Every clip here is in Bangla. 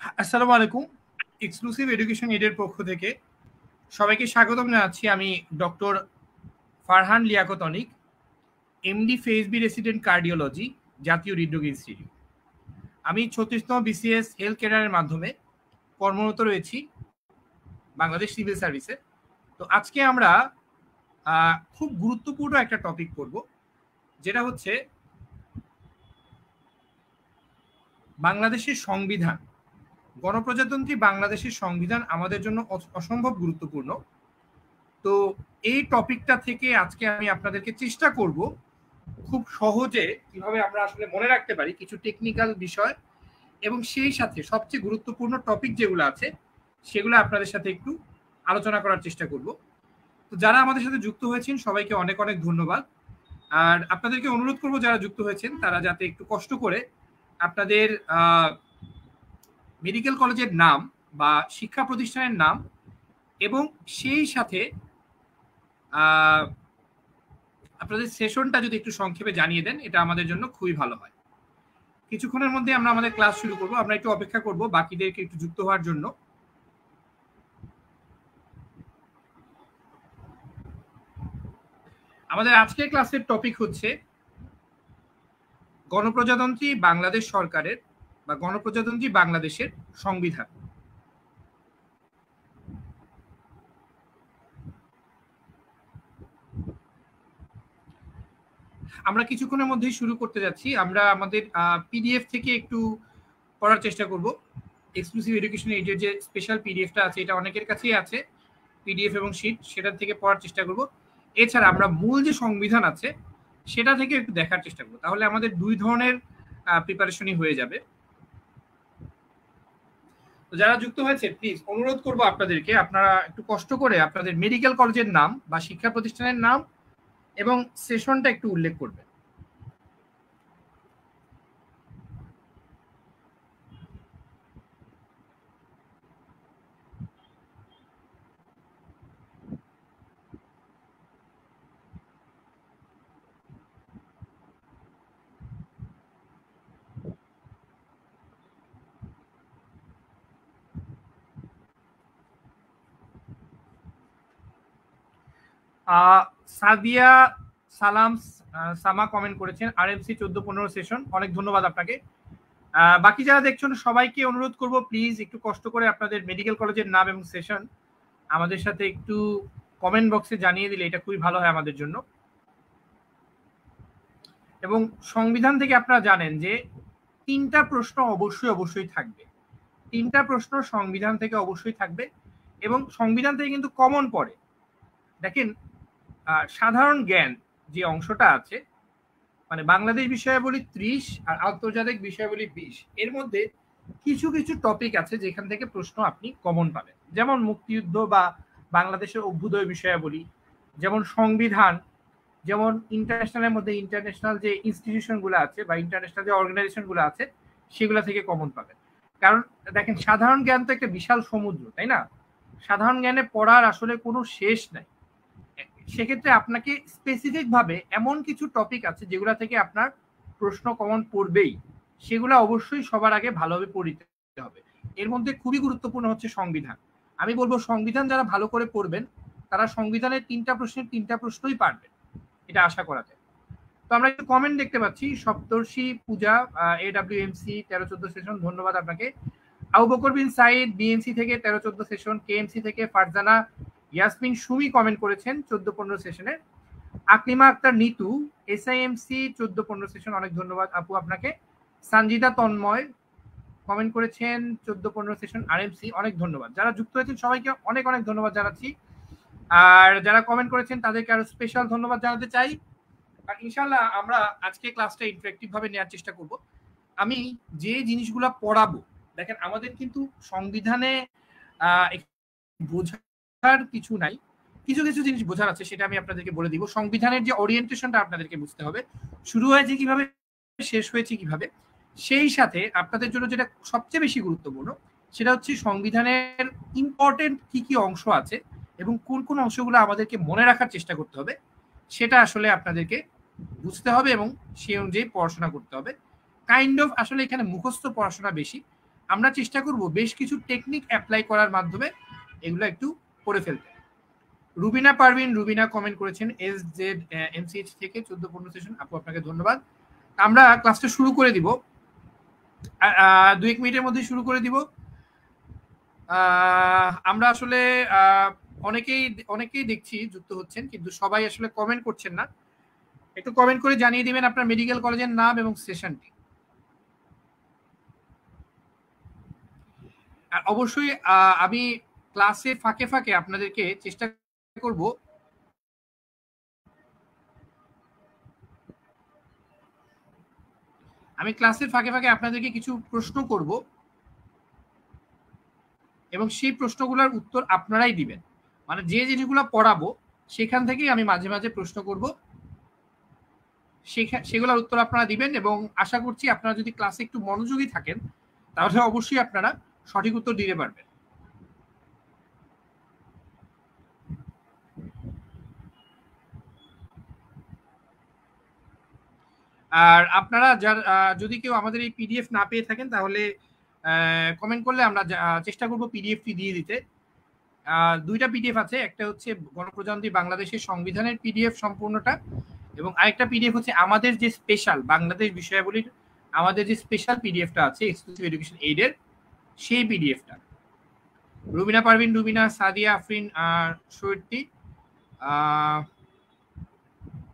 আসসালামু আলাইকুম। এক্সক্লুসিভ এডুকেশন এডের পক্ষ থেকে সবাইকে স্বাগতম জানাচ্ছি। আমি doctor Farhan Liaquat Anik, MD phase B resident cardiology, জাতীয় হৃদরোগ ইনস্টিটিউট। আমি 36তম বিসিএস হেলথ কেয়ারের মাধ্যমে কর্মরত রয়েছি বাংলাদেশ সিভিল সার্ভিসে। তো আজকে আমরা খুব গুরুত্বপূর্ণ একটা টপিক করব, যেটা হচ্ছে বাংলাদেশের সংবিধান। গণপ্রজাতন্ত্রী বাংলাদেশের সংবিধান আমাদের জন্য অসম্ভব গুরুত্বপূর্ণ। তো এই টপিকটা থেকে আজকে আমি আপনাদেরকে চেষ্টা করব খুব সহজে কিভাবে আমরা আসলে মনে রাখতে পারি কিছু টেকনিক্যাল বিষয়, এবং সেই সাথে সবচেয়ে গুরুত্বপূর্ণ টপিক যেগুলো আছে সেগুলো আপনাদের সাথে একটু আলোচনা করার চেষ্টা করব। তো যারা আমাদের সাথে যুক্ত হয়েছেন সবাইকে অনেক অনেক ধন্যবাদ। আর আপনাদেরকে অনুরোধ করব যারা যুক্ত হয়েছেন তারা যাতে একটু কষ্ট করে আপনাদের মেডিকেল কলেজের নাম বা শিক্ষা প্রতিষ্ঠানের নাম এবং সেই সাথে আপনাদের সেশনটা যদি একটু সংক্ষেপে জানিয়ে দেন, এটা আমাদের জন্য খুবই ভালো হয়। কিছুক্ষণের মধ্যে আমরা আমাদের ক্লাস শুরু করব। আমরা একটু অপেক্ষা করব বাকিদেরকে একটু যুক্ত হওয়ার জন্য। আমাদের আজকের ক্লাসের টপিক হচ্ছে গণপ্রজাতন্ত্রী বাংলাদেশ সরকারের বা গণপ্রজাতন্ত্রী বাংলাদেশের সংবিধান। আমরা কিছুক্ষণের মধ্যেই শুরু করতে যাচ্ছি। আমরা আমাদের পিডিএফ থেকে একটু পড়ার চেষ্টা করব। এক্সক্লুসিভ এডুকেশন এইডের যে স্পেশাল পিডিএফটা আছে, এটা অনেকের কাছেই আছে, পিডিএফ এবং শিট, সেটা থেকে পড়ার চেষ্টা করব। এছাড়া আমরা মূল যে সংবিধান আছে সেটা থেকে একটু দেখার চেষ্টা করব। তাহলে আমাদের দুই ধরনের প্রিপারেশনই হয়ে যাবে। তো যারা যুক্ত হয়েছে প্লিজ অনুরোধ করব আপনাদেরকে, আপনারা একটু কষ্ট করে আপনাদের মেডিকেল কলেজের নাম বা শিক্ষা প্রতিষ্ঠানের নাম এবং সেশনটা একটু উল্লেখ করবেন। সাদিয়া সালাম সামা কমেন্ট করেছেন আরএমসি 14-15 সেশন, অনেক ধন্যবাদ আপনাকে। বাকি যারা দেখছেন সবাইকে অনুরোধ করব প্লিজ একটু কষ্ট করে আপনাদের মেডিকেল কলেজের নাম এবং সেশন আমাদের সাথে একটু কমেন্ট বক্সে জানিয়ে দিলে এটা খুবই ভালো হয় আমাদের জন্য। এবং সংবিধান থেকে আপনারা জানেন যে 3টা প্রশ্ন অবশ্যই থাকবে। 3টা প্রশ্ন সংবিধান থেকে অবশ্যই থাকবে এবং সংবিধান থেকে কিন্তু কমন পড়ে। দেখেন, সাধারণ জ্ঞান যে অংশটা আছে, মানে বাংলাদেশ বিষয়াবলী 30 আর আন্তর্জাতিক বিষয়াবলী 20, এর মধ্যে কিছু কিছু টপিক আছে যেখান থেকে প্রশ্ন আপনি কমন পাবেন, যেমন মুক্তিযুদ্ধ বা বাংলাদেশের অভ্যুদয় বিষয়াবলী, যেমন সংবিধান, যেমন ইন্টারন্যাশনালের মধ্যে ইন্টারন্যাশনাল যে ইনস্টিটিউশনগুলো আছে বা ইন্টারন্যাশনাল যে অর্গানাইজেশনগুলো আছে সেগুলো থেকে কমন পাবেন। কারণ দেখেন, সাধারণ জ্ঞান তো একটা বিশাল সমুদ্র, তাই না? সাধারণ জ্ঞানে পড়ার আসলে কোনো শেষ নাই। সেক্ষেত্রে আপনাকে স্পেসিফিক ভাবে এমন কিছু টপিক আছে যেগুলো থেকে আপনার প্রশ্ন কমন পড়বেই, সেগুলো অবশ্যই সবার আগে ভালোভাবে পড়তে হবে। এর মধ্যে খুবই গুরুত্বপূর্ণ হচ্ছে সংবিধান। আমি বলবো সংবিধান যারা ভালো করে পড়বেন তারা সংবিধানের 3টা প্রশ্নের 3টা প্রশ্নই পারবেন, এটা আশা করা যায়। তো আমরা একটু কমেন্ট দেখতে পাচ্ছি। সপ্তর্ষি পূজা AWMC 13-14 সেশন, ধন্যবাদ আপনাকে। আবু বকর বিন সাইদ বিএনসি থেকে 13-14 সেশন, কেএমসি থেকে ফারজানা ইয়াসমিন সুমি কমেন্ট করেছেন 14-15 সেশনে। আকলিমা আক্তার নিতু SIMC 14-15 সেশন, অনেক ধন্যবাদ আপু আপনাকে। সঞ্জিদা তন্ময় কমেন্ট করেছেন 14-15 সেশন আরএমসি, অনেক ধন্যবাদ। যারা যুক্ত হয়েছেন সবাইকে অনেক অনেক ধন্যবাদ জানাচ্ছি। আর যারা কমেন্ট করেছেন তাদেরকে আরো স্পেশাল ধন্যবাদ জানাতে চাই। আর ইনশাল্লাহ আমরা আজকে ক্লাসটা ইন্টারেক্টিভ ভাবে নেওয়ার চেষ্টা করব। আমি যে জিনিসগুলো পড়াবো, দেখেন আমাদের কিন্তু সংবিধানে বোঝার কিছু নাই, কিছু কিছু জিনিস বোঝার আছে, সেটা আমি আপনাদেরকে বলে দিব। সংবিধানের যে ওরিয়েন্টেশনটা আপনাদেরকে বুঝতে হবে, শুরু হয়েছে কিভাবে, শেষ হয়েছে কিভাবে। সেই সাথে আপনাদের জন্য যেটা সবচেয়ে বেশি গুরুত্বপূর্ণ সেটা হচ্ছে সংবিধানের ইম্পর্টেন্ট কি কি অংশ আছে এবং কোন কোন অংশগুলো আমাদেরকে মনে রাখার চেষ্টা করতে হবে, সেটা আসলে আপনাদেরকে বুঝতে হবে এবং সেই অনুযায়ী পড়াশোনা করতে হবে। কাইন্ড অফ আসলে এখানে মুখস্থ পড়াশোনা বেশি, আমরা চেষ্টা করব বেশ কিছু টেকনিক অ্যাপ্লাই করার মাধ্যমে এগুলো একটু করে ফেলতে। রুবিনা পারভিন, রুবিনা কমেন্ট করেছেন SZMCH থেকে 14-15 সেশন। আপু আপনাকে ধন্যবাদ। আমরা ক্লাসটা শুরু করে দিব, 2-1 মিনিটের মধ্যে শুরু করে দিব। আমরা আসলে অনেকেই দেখছি যুক্ত হচ্ছেন, কিন্তু সবাই আসলে কমেন্ট করছেন না। একটু কমেন্ট করে জানিয়ে দিবেন আপনার মেডিকেল কলেজের নাম এবং সেশনটি। আর অবশ্যই আমি ক্লাসে ফাঁকে ফাঁকে আপনাদেরকে চেষ্টা করব আপনাদেরকে কিছু প্রশ্ন করব এবং সেই প্রশ্নগুলোর উত্তর আপনারাই দিবেন। মানে যে জিনিসগুলো পড়াবো সেখান থেকেই আমি মাঝে মাঝে প্রশ্ন করব, সেগুলোর উত্তর আপনারা দিবেন। এবং আশা করছি আপনারা যদি ক্লাসে একটু মনোযোগী থাকেন তাহলে অবশ্যই আপনারা সঠিক উত্তর দিতে পারবেন। আর আপনারা যদি কেউ আমাদের এই পিডিএফ না পেয়ে থাকেন তাহলে কমেন্ট করলে আমরা চেষ্টা করব পিডিএফটি দিয়ে দিতে। 2টা পিডিএফ আছে, একটা হচ্ছে গণপ্রজাতন্ত্রী বাংলাদেশের সংবিধানের পিডিএফ সম্পূর্ণটা, এবং আরেকটা পিডিএফ হচ্ছে আমাদের যে স্পেশাল বাংলাদেশ বিষয়াবলীর আমাদের যে স্পেশাল পিডিএফটা আছে এক্সক্লুসিভ এডুকেশন এইডের, সেই পিডিএফটা। রুবিনা পারভিন, রুবিনা, সাদিয়া আফরিন, সৈয়দী,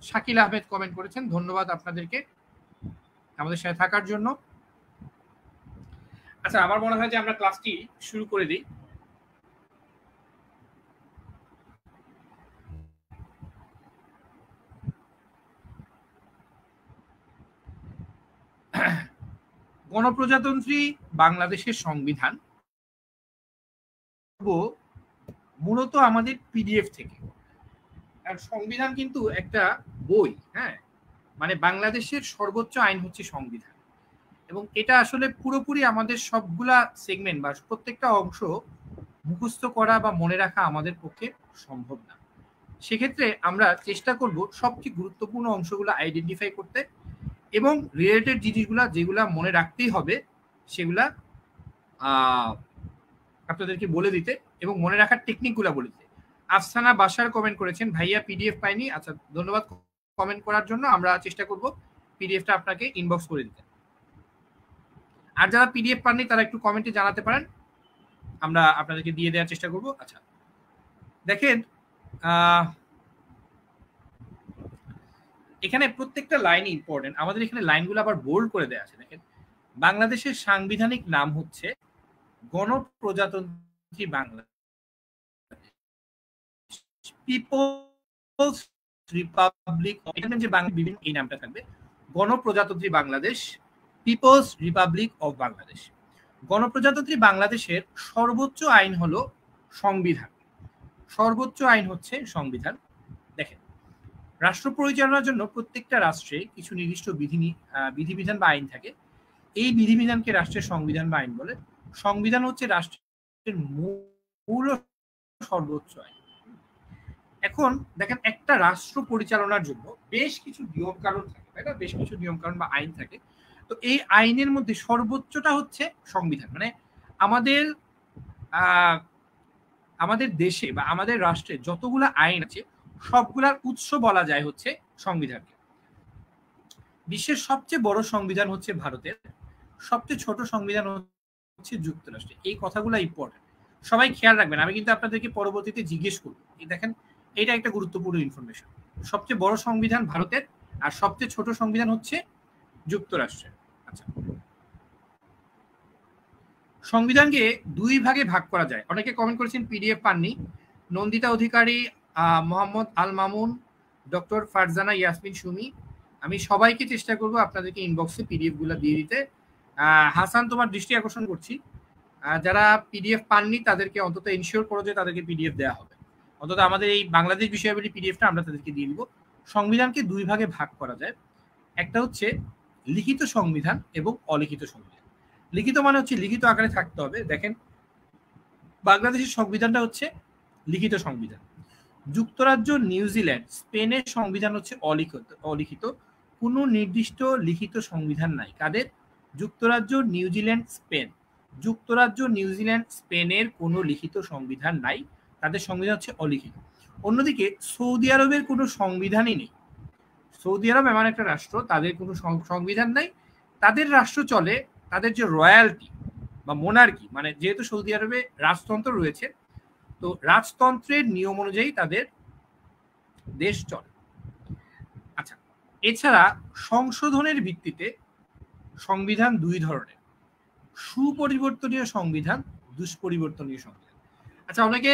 শাকিল আহমেদ কমেন্ট করেছেন। ধন্যবাদ আপনাদেরকে আমাদের সাথে থাকার জন্য। আচ্ছা, আমার মনে হয় যে আমরা ক্লাসটি শুরু করে দিই। গণপ্রজাতন্ত্রী বাংলাদেশের সংবিধান মূলত আমাদের পিডিএফ থেকে। আর সংবিধান কিন্তু একটা বই, হ্যাঁ, মানে বাংলাদেশের সর্বোচ্চ আইন হচ্ছে সংবিধান, এবং এটা আসলে পুরোপুরি আমাদের সবগুলা সেগমেন্ট বা প্রত্যেকটা অংশ মুখস্থ করা বা মনে রাখা আমাদের পক্ষে সম্ভব না। সেক্ষেত্রে আমরা চেষ্টা করব সবচেয়ে গুরুত্বপূর্ণ অংশগুলো আইডেন্টিফাই করতে এবং রিলেটেড জিনিসগুলা যেগুলা মনে রাখতেই হবে সেগুলা আপনাদেরকে বলে দিতে এবং মনে রাখার টেকনিকগুলো বলে দিতে। আফসানা বাসার কমেন্ট করেছেন, ভাইয়া পিডিএফ পাইনি। আচ্ছা, ধন্যবাদ কমেন্ট করার জন্য। আমরা চেষ্টা করব পিডিএফটা আপনাকে ইনবক্স করে দিতে। আর যারা পিডিএফ পাননি তারা একটু কমেন্টে জানাতে পারেন, আমরা আপনাদেরকে দিয়ে দেওয়ার চেষ্টা করব। আচ্ছা, দেখেন এখানে প্রত্যেকটা লাইন ইম্পর্টেন্ট। আমাদের এখানে লাইনগুলো আবার বোল্ড করে দেওয়া আছে। দেখেন, বাংলাদেশের সাংবিধানিক নাম হচ্ছে গণপ্রজাতন্ত্রী বাংলাদেশ, পিপলস রিপাবলিক। এখানে যে বাংলা বিভিন্ন এই নামটা থাকবে, গণপ্রজাতন্ত্রী Bangladesh, people's republic of Bangladesh. গণপ্রজাতন্ত্রী বাংলাদেশের সর্বোচ্চ আইন হলো সংবিধান। সর্বোচ্চ আইন হচ্ছে সংবিধান। দেখেন, রাষ্ট্র পরিচালনার জন্য প্রত্যেকটা রাষ্ট্রে কিছু নির্দিষ্ট বিধিবিধান বা আইন থাকে। এই বিধিবিধানকে রাষ্ট্রের সংবিধান বা আইন বলে। সংবিধান হচ্ছে রাষ্ট্রের মূল সর্বোচ্চ আইন। এখন দেখেন, একটা রাষ্ট্র পরিচালনার জন্য বেশ কিছু নিয়ম কানুন থাকে, তাই না? বেশ কিছু নিয়ম কানুন বা আইন থাকে। তো এই আইনের মধ্যে সর্বোচ্চটা হচ্ছে সংবিধান। মানে আমাদের দেশে বা আমাদের রাষ্ট্রে যতগুলো আইন আছে সবগুলার উৎস বলা যায় হচ্ছে সংবিধানকে। বিশ্বের সবচেয়ে বড় সংবিধান হচ্ছে ভারতের, সবচেয়ে ছোট সংবিধান হচ্ছে যুক্তরাষ্ট্রে। এই কথাগুলো ইম্পর্টেন্ট, সবাই খেয়াল রাখবেন। আমি কিন্তু আপনাদেরকে পরবর্তীতে জিজ্ঞেস করব। এই দেখেন, এটা একটা গুরুত্বপূর্ণ ইনফরমেশন। সবচেয়ে বড় সংবিধান ভারতের আর সবচেয়ে ছোট সংবিধান হচ্ছে যুক্তরাষ্ট্রের। আচ্ছা, সংবিধানকে 2 ভাগে ভাগ করা যায়। অনেকে কমেন্ট করেছেন পিডিএফ পাননি। নন্দিতা অধিকারী, মোহাম্মদ আল মামুন, ডক্টর ফারজানা ইয়াসমিন সুমি, আমি সবাইকে চেষ্টা করব আপনাদেরকে ইনবক্সে পিডিএফ গুলো দিয়ে দিতে। হাসান, তোমার দৃষ্টি আকর্ষণ করছি, যারা পিডিএফ পাননি তাদেরকে অন্তত এনশিওর করো যে তাদেরকে পিডিএফ দেওয়া হবে। অন্তত আমাদের এই বাংলাদেশ বিষয়াবলী পিডিএফটা আমরা তাদেরকে দিয়ে দিব। সংবিধানকে 2 ভাগে ভাগ করা যায়। একটা হচ্ছে লিখিত সংবিধান এবং অলিখিত সংবিধান। লিখিত মানে হচ্ছে লিখিত আকারে থাকতে হবে। দেখেন, বাংলাদেশের সংবিধানটা হচ্ছে লিখিত সংবিধান। যুক্তরাজ্য, নিউজিল্যান্ড, স্পেনের সংবিধান হচ্ছে অলিখিত। কোনো নির্দিষ্ট লিখিত সংবিধান নাই কাদের? যুক্তরাজ্য, নিউজিল্যান্ড, স্পেন। যুক্তরাজ্য, নিউজিল্যান্ড, স্পেনের কোনো লিখিত সংবিধান নাই, তাদের সংবিধান হচ্ছে অলিখিত। অন্যদিকে সৌদি আরবের কোনো সংবিধানই নেই। সৌদি আরব এমন একটা রাষ্ট্র, তাদের কোনো সংবিধান নাই। তাদের রাষ্ট্র চলে, তাদের যে রয়্যালটি বা মোনার্কি, মানে যেহেতু সৌদি আরবে রাজতন্ত্র রয়েছে, তো রাজতন্ত্রের নিয়ম অনুযায়ী তাদের দেশ চলে। আচ্ছা, এছাড়া সংশোধনের ভিত্তিতে সংবিধান দুই ধরনের: সুপরিবর্তনীয় সংবিধান, দুষ্পরিবর্তনীয় সংবিধান। আচ্ছা, অনেকে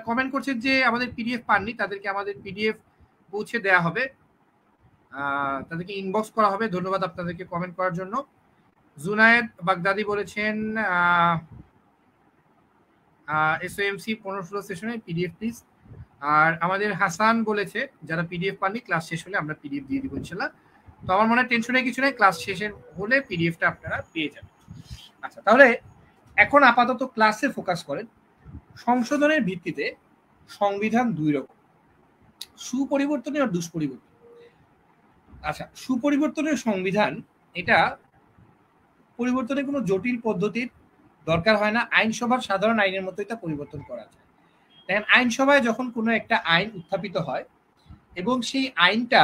কমেন্ট করছেন যে আমাদের পিডিএফ পাননি, তাদেরকে আমাদের পিডিএফ পৌঁছে দেওয়া হবে, তাদেরকে ইনবক্স করা হবে। ধন্যবাদ আপনাদেরকে কমেন্ট করার জন্য। জুনায়েদ বাগদাদি বলেছেন এসওএমসি 15-16 সেশনে পিডিএফ প্লিজ। আর আমাদের হাসান বলেছে যারা পিডিএফ পাননি, ক্লাস শেষ হলে আমরা পিডিএফ দিয়ে দিব ইনশাল্লাহ। তো আমার মনে হয় টেনশনের কিছু নেই, ক্লাস শেষের হলে পিডিএফটা আপনারা পেয়ে যাবেন। আচ্ছা, তাহলে এখন আপাতত ক্লাসে ফোকাস করেন। সংশোধনের ভিত্তিতে সংবিধান দুই রকম: সুপরিবর্তনীয় আর দুষ্পরিবর্তনীয়। আচ্ছা, সুপরিবর্তনীয় সংবিধান, এটা পরিবর্তনের কোনো জটিল পদ্ধতির দরকার হয় না, আইনসভার সাধারণ আইনের মতো এটা পরিবর্তন করা যায়। দেখেন, আইনসভায় যখন কোনো একটা আইন উত্থাপিত হয় এবং সেই আইনটা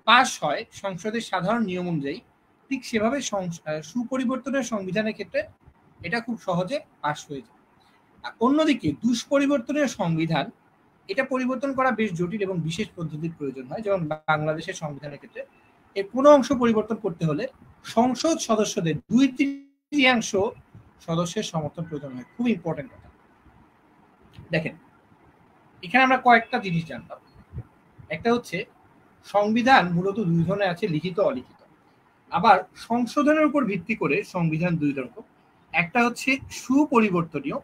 পাস হয় সংসদের সাধারণ নিয়ম অনুযায়ী, ঠিক সেভাবে সুপরিবর্তনের সংবিধানের ক্ষেত্রে এটা খুব সহজে পাস হয়ে যায়। আর অন্যদিকে দুষ্পরিবর্তনীয় সংবিধান, এটা পরিবর্তন করা বেশ জটিল এবং বিশেষ পদ্ধতির প্রয়োজন হয়। যেমন বাংলাদেশের সংবিধানের ক্ষেত্রে এর কোনো অংশ পরিবর্তন করতে হলে সংসদ সদস্যদের 2/3 সদস্যের সমর্থন প্রয়োজন হয়। খুব ইম্পর্টেন্ট কথা। দেখেন, এখানে আমরা কয়েকটা জিনিস জানতাম। একটা হচ্ছে সংবিধান মূলত দুই ধরনের আছে, লিখিত অলিখিত। আবার সংশোধনের উপর ভিত্তি করে সংবিধান দুই রকম, একটা হচ্ছে সুপরিবর্তনীয়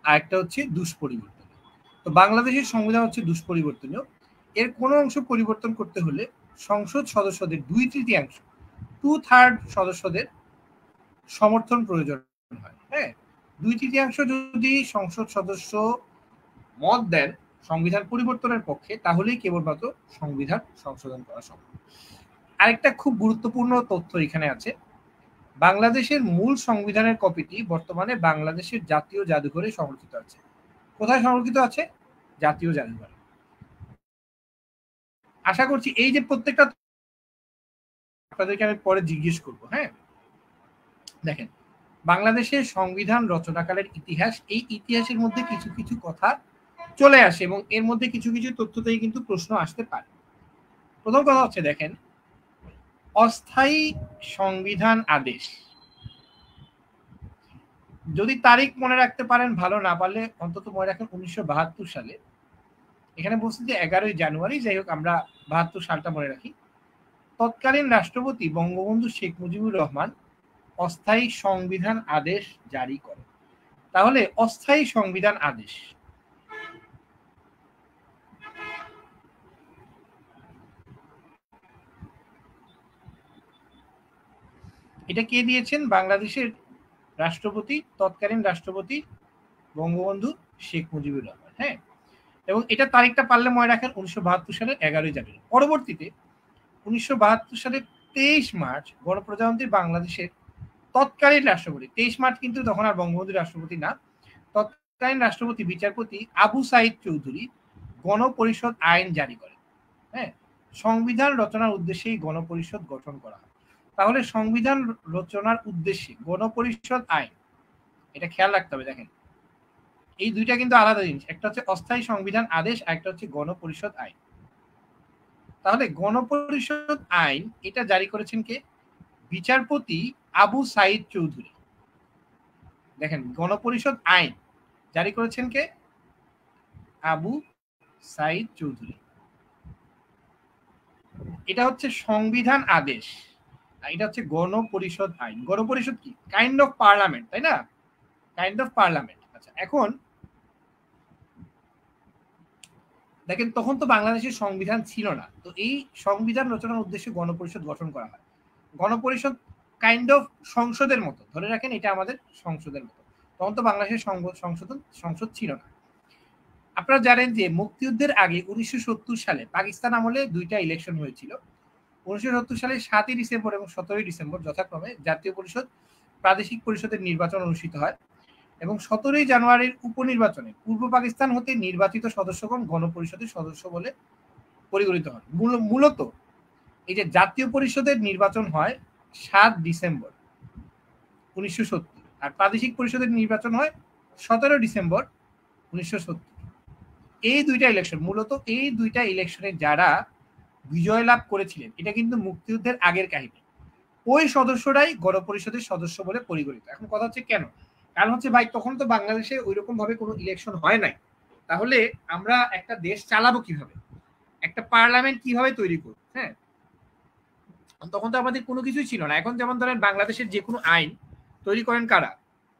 আর একটা হচ্ছে দুষ্পরিবর্তনীয়। তো বাংলাদেশের সংবিধান হচ্ছে দুষ্পরিবর্তনীয়। এর কোনো অংশ পরিবর্তন করতে হলে সংসদ সদস্যদের 2/3 সদস্যদের সমর্থন প্রয়োজন হয়। হ্যাঁ, 2/3 যদি সংসদ সদস্য মত দেন সংবিধান পরিবর্তনের পক্ষে, তাহলেই কেবলমাত্র সংবিধান সংশোধন করা সম্ভব। আরেকটা খুব গুরুত্বপূর্ণ তথ্য এখানে আছে। বাংলাদেশের মূল সংবিধানের কপিটি বর্তমানে বাংলাদেশের জাতীয় জাদুঘরে সংরক্ষিত আছে। কোথায় সংরক্ষিত আছে? জাতীয় জাদুঘরে। আশা করছি এই যে প্রত্যেকটা আপনাদেরকে আমি পরে জিজ্ঞেস করবো। হ্যাঁ, দেখেন, বাংলাদেশের সংবিধান রচনাকালের ইতিহাস, এই ইতিহাসের মধ্যে কিছু কিছু কথা চলে আসে এবং এর মধ্যে কিছু কিছু তথ্য থেকে কিন্তু প্রশ্ন আসতে পারে। প্রথম কথা হচ্ছে, দেখেন, অস্থায়ী সংবিধান আদেশ। যদি তারিখ মনে রাখতে পারেন ভালো, না পারলে অন্তত মনে রাখেন 1972 সালে। এখানে বলছি যে 11ই জানুয়ারি, যাই হোক আমরা 72 সালটা মনে রাখি। তৎকালীন রাষ্ট্রপতি বঙ্গবন্ধু শেখ মুজিবুর রহমান অস্থায়ী সংবিধান আদেশ জারি করেন। তাহলে অস্থায়ী সংবিধান আদেশ, এটা কে দিয়েছেন? বাংলাদেশের রাষ্ট্রপতি, তৎকালীন রাষ্ট্রপতি বঙ্গবন্ধু শেখ মুজিবুর রহমান। হ্যাঁ, এবং এটা তারিখটা পারলে মনে রাখেন 1972 সালের 11ই জানুয়ারি। পরবর্তীতে 1972 সালের 23 মার্চ গণপ্রজাতন্ত্রী বাংলাদেশের তৎকালীন রাষ্ট্রপতি, 23 মার্চ কিন্তু তখন আর বঙ্গবন্ধু রাষ্ট্রপতি না, তৎকালীন রাষ্ট্রপতি বিচারপতি আবু সাইদ চৌধুরী গণপরিষদ আইন জারি করেন। হ্যাঁ, সংবিধান রচনার উদ্দেশ্যেই গণপরিষদ গঠন করা হয়। তাহলে সংবিধান রচনার উদ্দেশ্যে গণপরিষদ আইন, এটা খেয়াল রাখতে হবে। দেখেন, এই দুইটা কিন্তু আলাদা জিনিস। একটা হচ্ছে অস্থায়ী সংবিধান আদেশ, আর একটা হচ্ছে গণপরিষদ আইন। তাহলে গণপরিষদ আইন এটা জারি করেছেন কে? বিচারপতি আবু সাইদ চৌধুরী। দেখেন, গণপরিষদ আইন জারি করেছেন কে? আবু সাইদ চৌধুরী। এটা হচ্ছে সংবিধান আদেশ, এটা হচ্ছে গণপরিষদ আইন। গণপরিষদ কি? কাইন্ড অফ পার্লামেন্ট, তাই না? Kind of parliament. আচ্ছা, এখন দেখেন, তখন তো বাংলাদেশের সংবিধান ছিল না, তো এই সংবিধান রচনার উদ্দেশ্যে গণপরিষদ গঠন করা হয়। গণপরিষদ কাইন্ড অফ সংসদের মতো, ধরে রাখেন এটা আমাদের সংসদের মতো। তখন তো বাংলাদেশের সংসদ ছিল না। আপনারা জানেন যে মুক্তিযুদ্ধের আগে 1970 সালে পাকিস্তান আমলে দুইটা ইলেকশন হয়েছিল। 1970 সালে 7ই ডিসেম্বর এবং 17ই ডিসেম্বর যথাক্রমে জাতীয় পরিষদ প্রাদেশিক পরিষদের নির্বাচন অনুষ্ঠিত হয় এবং 17 জানুয়ারির উপনির্বাচনে পূর্ব পাকিস্তান হতে নির্বাচিত সদস্যগণ গণপরিষদের সদস্য বলে পরিগণিত হন। মূলত এই যে জাতীয় পরিষদের নির্বাচন হয় 7 ডিসেম্বর 1970 আর প্রাদেশিক পরিষদের নির্বাচন হয় 17 ডিসেম্বর 1970। এই দুইটা ইলেকশন, মূলত এই দুইটা ইলেকশনে যারা বিজয় লাভ করেছিলেন এটা কিন্তু মুক্তিযুদ্ধের আগের কাহিনী, ওই সদস্যরাই গণপরিষদের সদস্য বলে পরিগণিত। এখন কথা হচ্ছে কেন, কারণ হচ্ছে ভাই তখন তো বাংলাদেশে ওইরকম ভাবে কোনো ইলেকশন হয় নাই, তাহলে আমরা একটা দেশ চালাবো কিভাবে, একটা পার্লামেন্ট কিভাবে তৈরি করবো? হ্যাঁ, তখন তো আমাদের কোনো কিছুই ছিল না। এখন যেমন ধরেন বাংলাদেশের যে কোনো আইন তৈরি করেন কারা,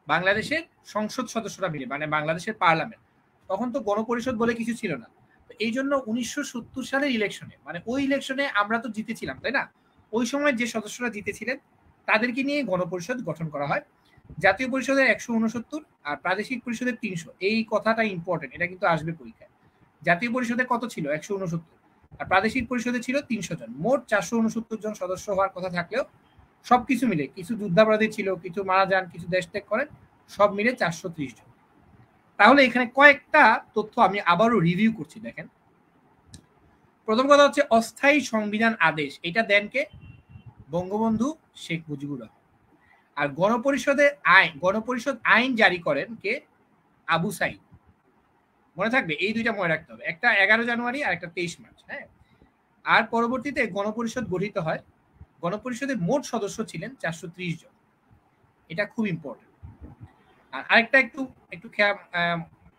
বাংলাদেশের সংসদ সদস্যরা মিলে, মানে বাংলাদেশের পার্লামেন্ট। তখন তো গণপরিষদ বলে কিছু ছিল না। এই জন্য 1970 সালের ইলেকশনে, মানে ওই ইলেকশনে আমরা তো জিতেছিলাম, তাই না? ওই সময় যে সদস্যরা জিতেছিলেন তাদেরকে নিয়ে গণপরিষদ গঠন করা হয়। জাতীয় পরিষদের 169 আর প্রাদেশিক পরিষদের 300। এই কথাটা ইম্পর্টেন্ট, এটা কিন্তু আসবে পরীক্ষায়। জাতীয় পরিষদে কত ছিল? 169, আর প্রাদেশিক পরিষদে ছিল 300 জন। মোট 469 জন সদস্য হওয়ার কথা থাকলেও সবকিছু মিলে, কিছু যুদ্ধাপরাধী ছিল, কিছু মারা যান, কিছু দেশ ত্যাগ করেন, সব মিলে 430 জন। তাহলে এখানে কয়েকটা তথ্য আমি আবারও রিভিউ করছি, দেখেন। প্রথম কথা হচ্ছে অস্থায়ী সংবিধান আদেশ, এটা দেন কে? বঙ্গবন্ধু শেখ মুজিবুর রহমান। আর গণপরিষদ আইন জারি করেন কে? আবু সাইদ। মনে থাকবে, এই দুইটা মনে রাখতে হবে, একটা 11 জানুয়ারি আর একটা 23 মার্চ। হ্যাঁ, আর পরবর্তীতে গণপরিষদ গঠিত হয়। গণপরিষদের মোট সদস্য ছিলেন 430 জন। এটা খুব ইম্পর্টেন্ট। আর আরেকটা একটু একটু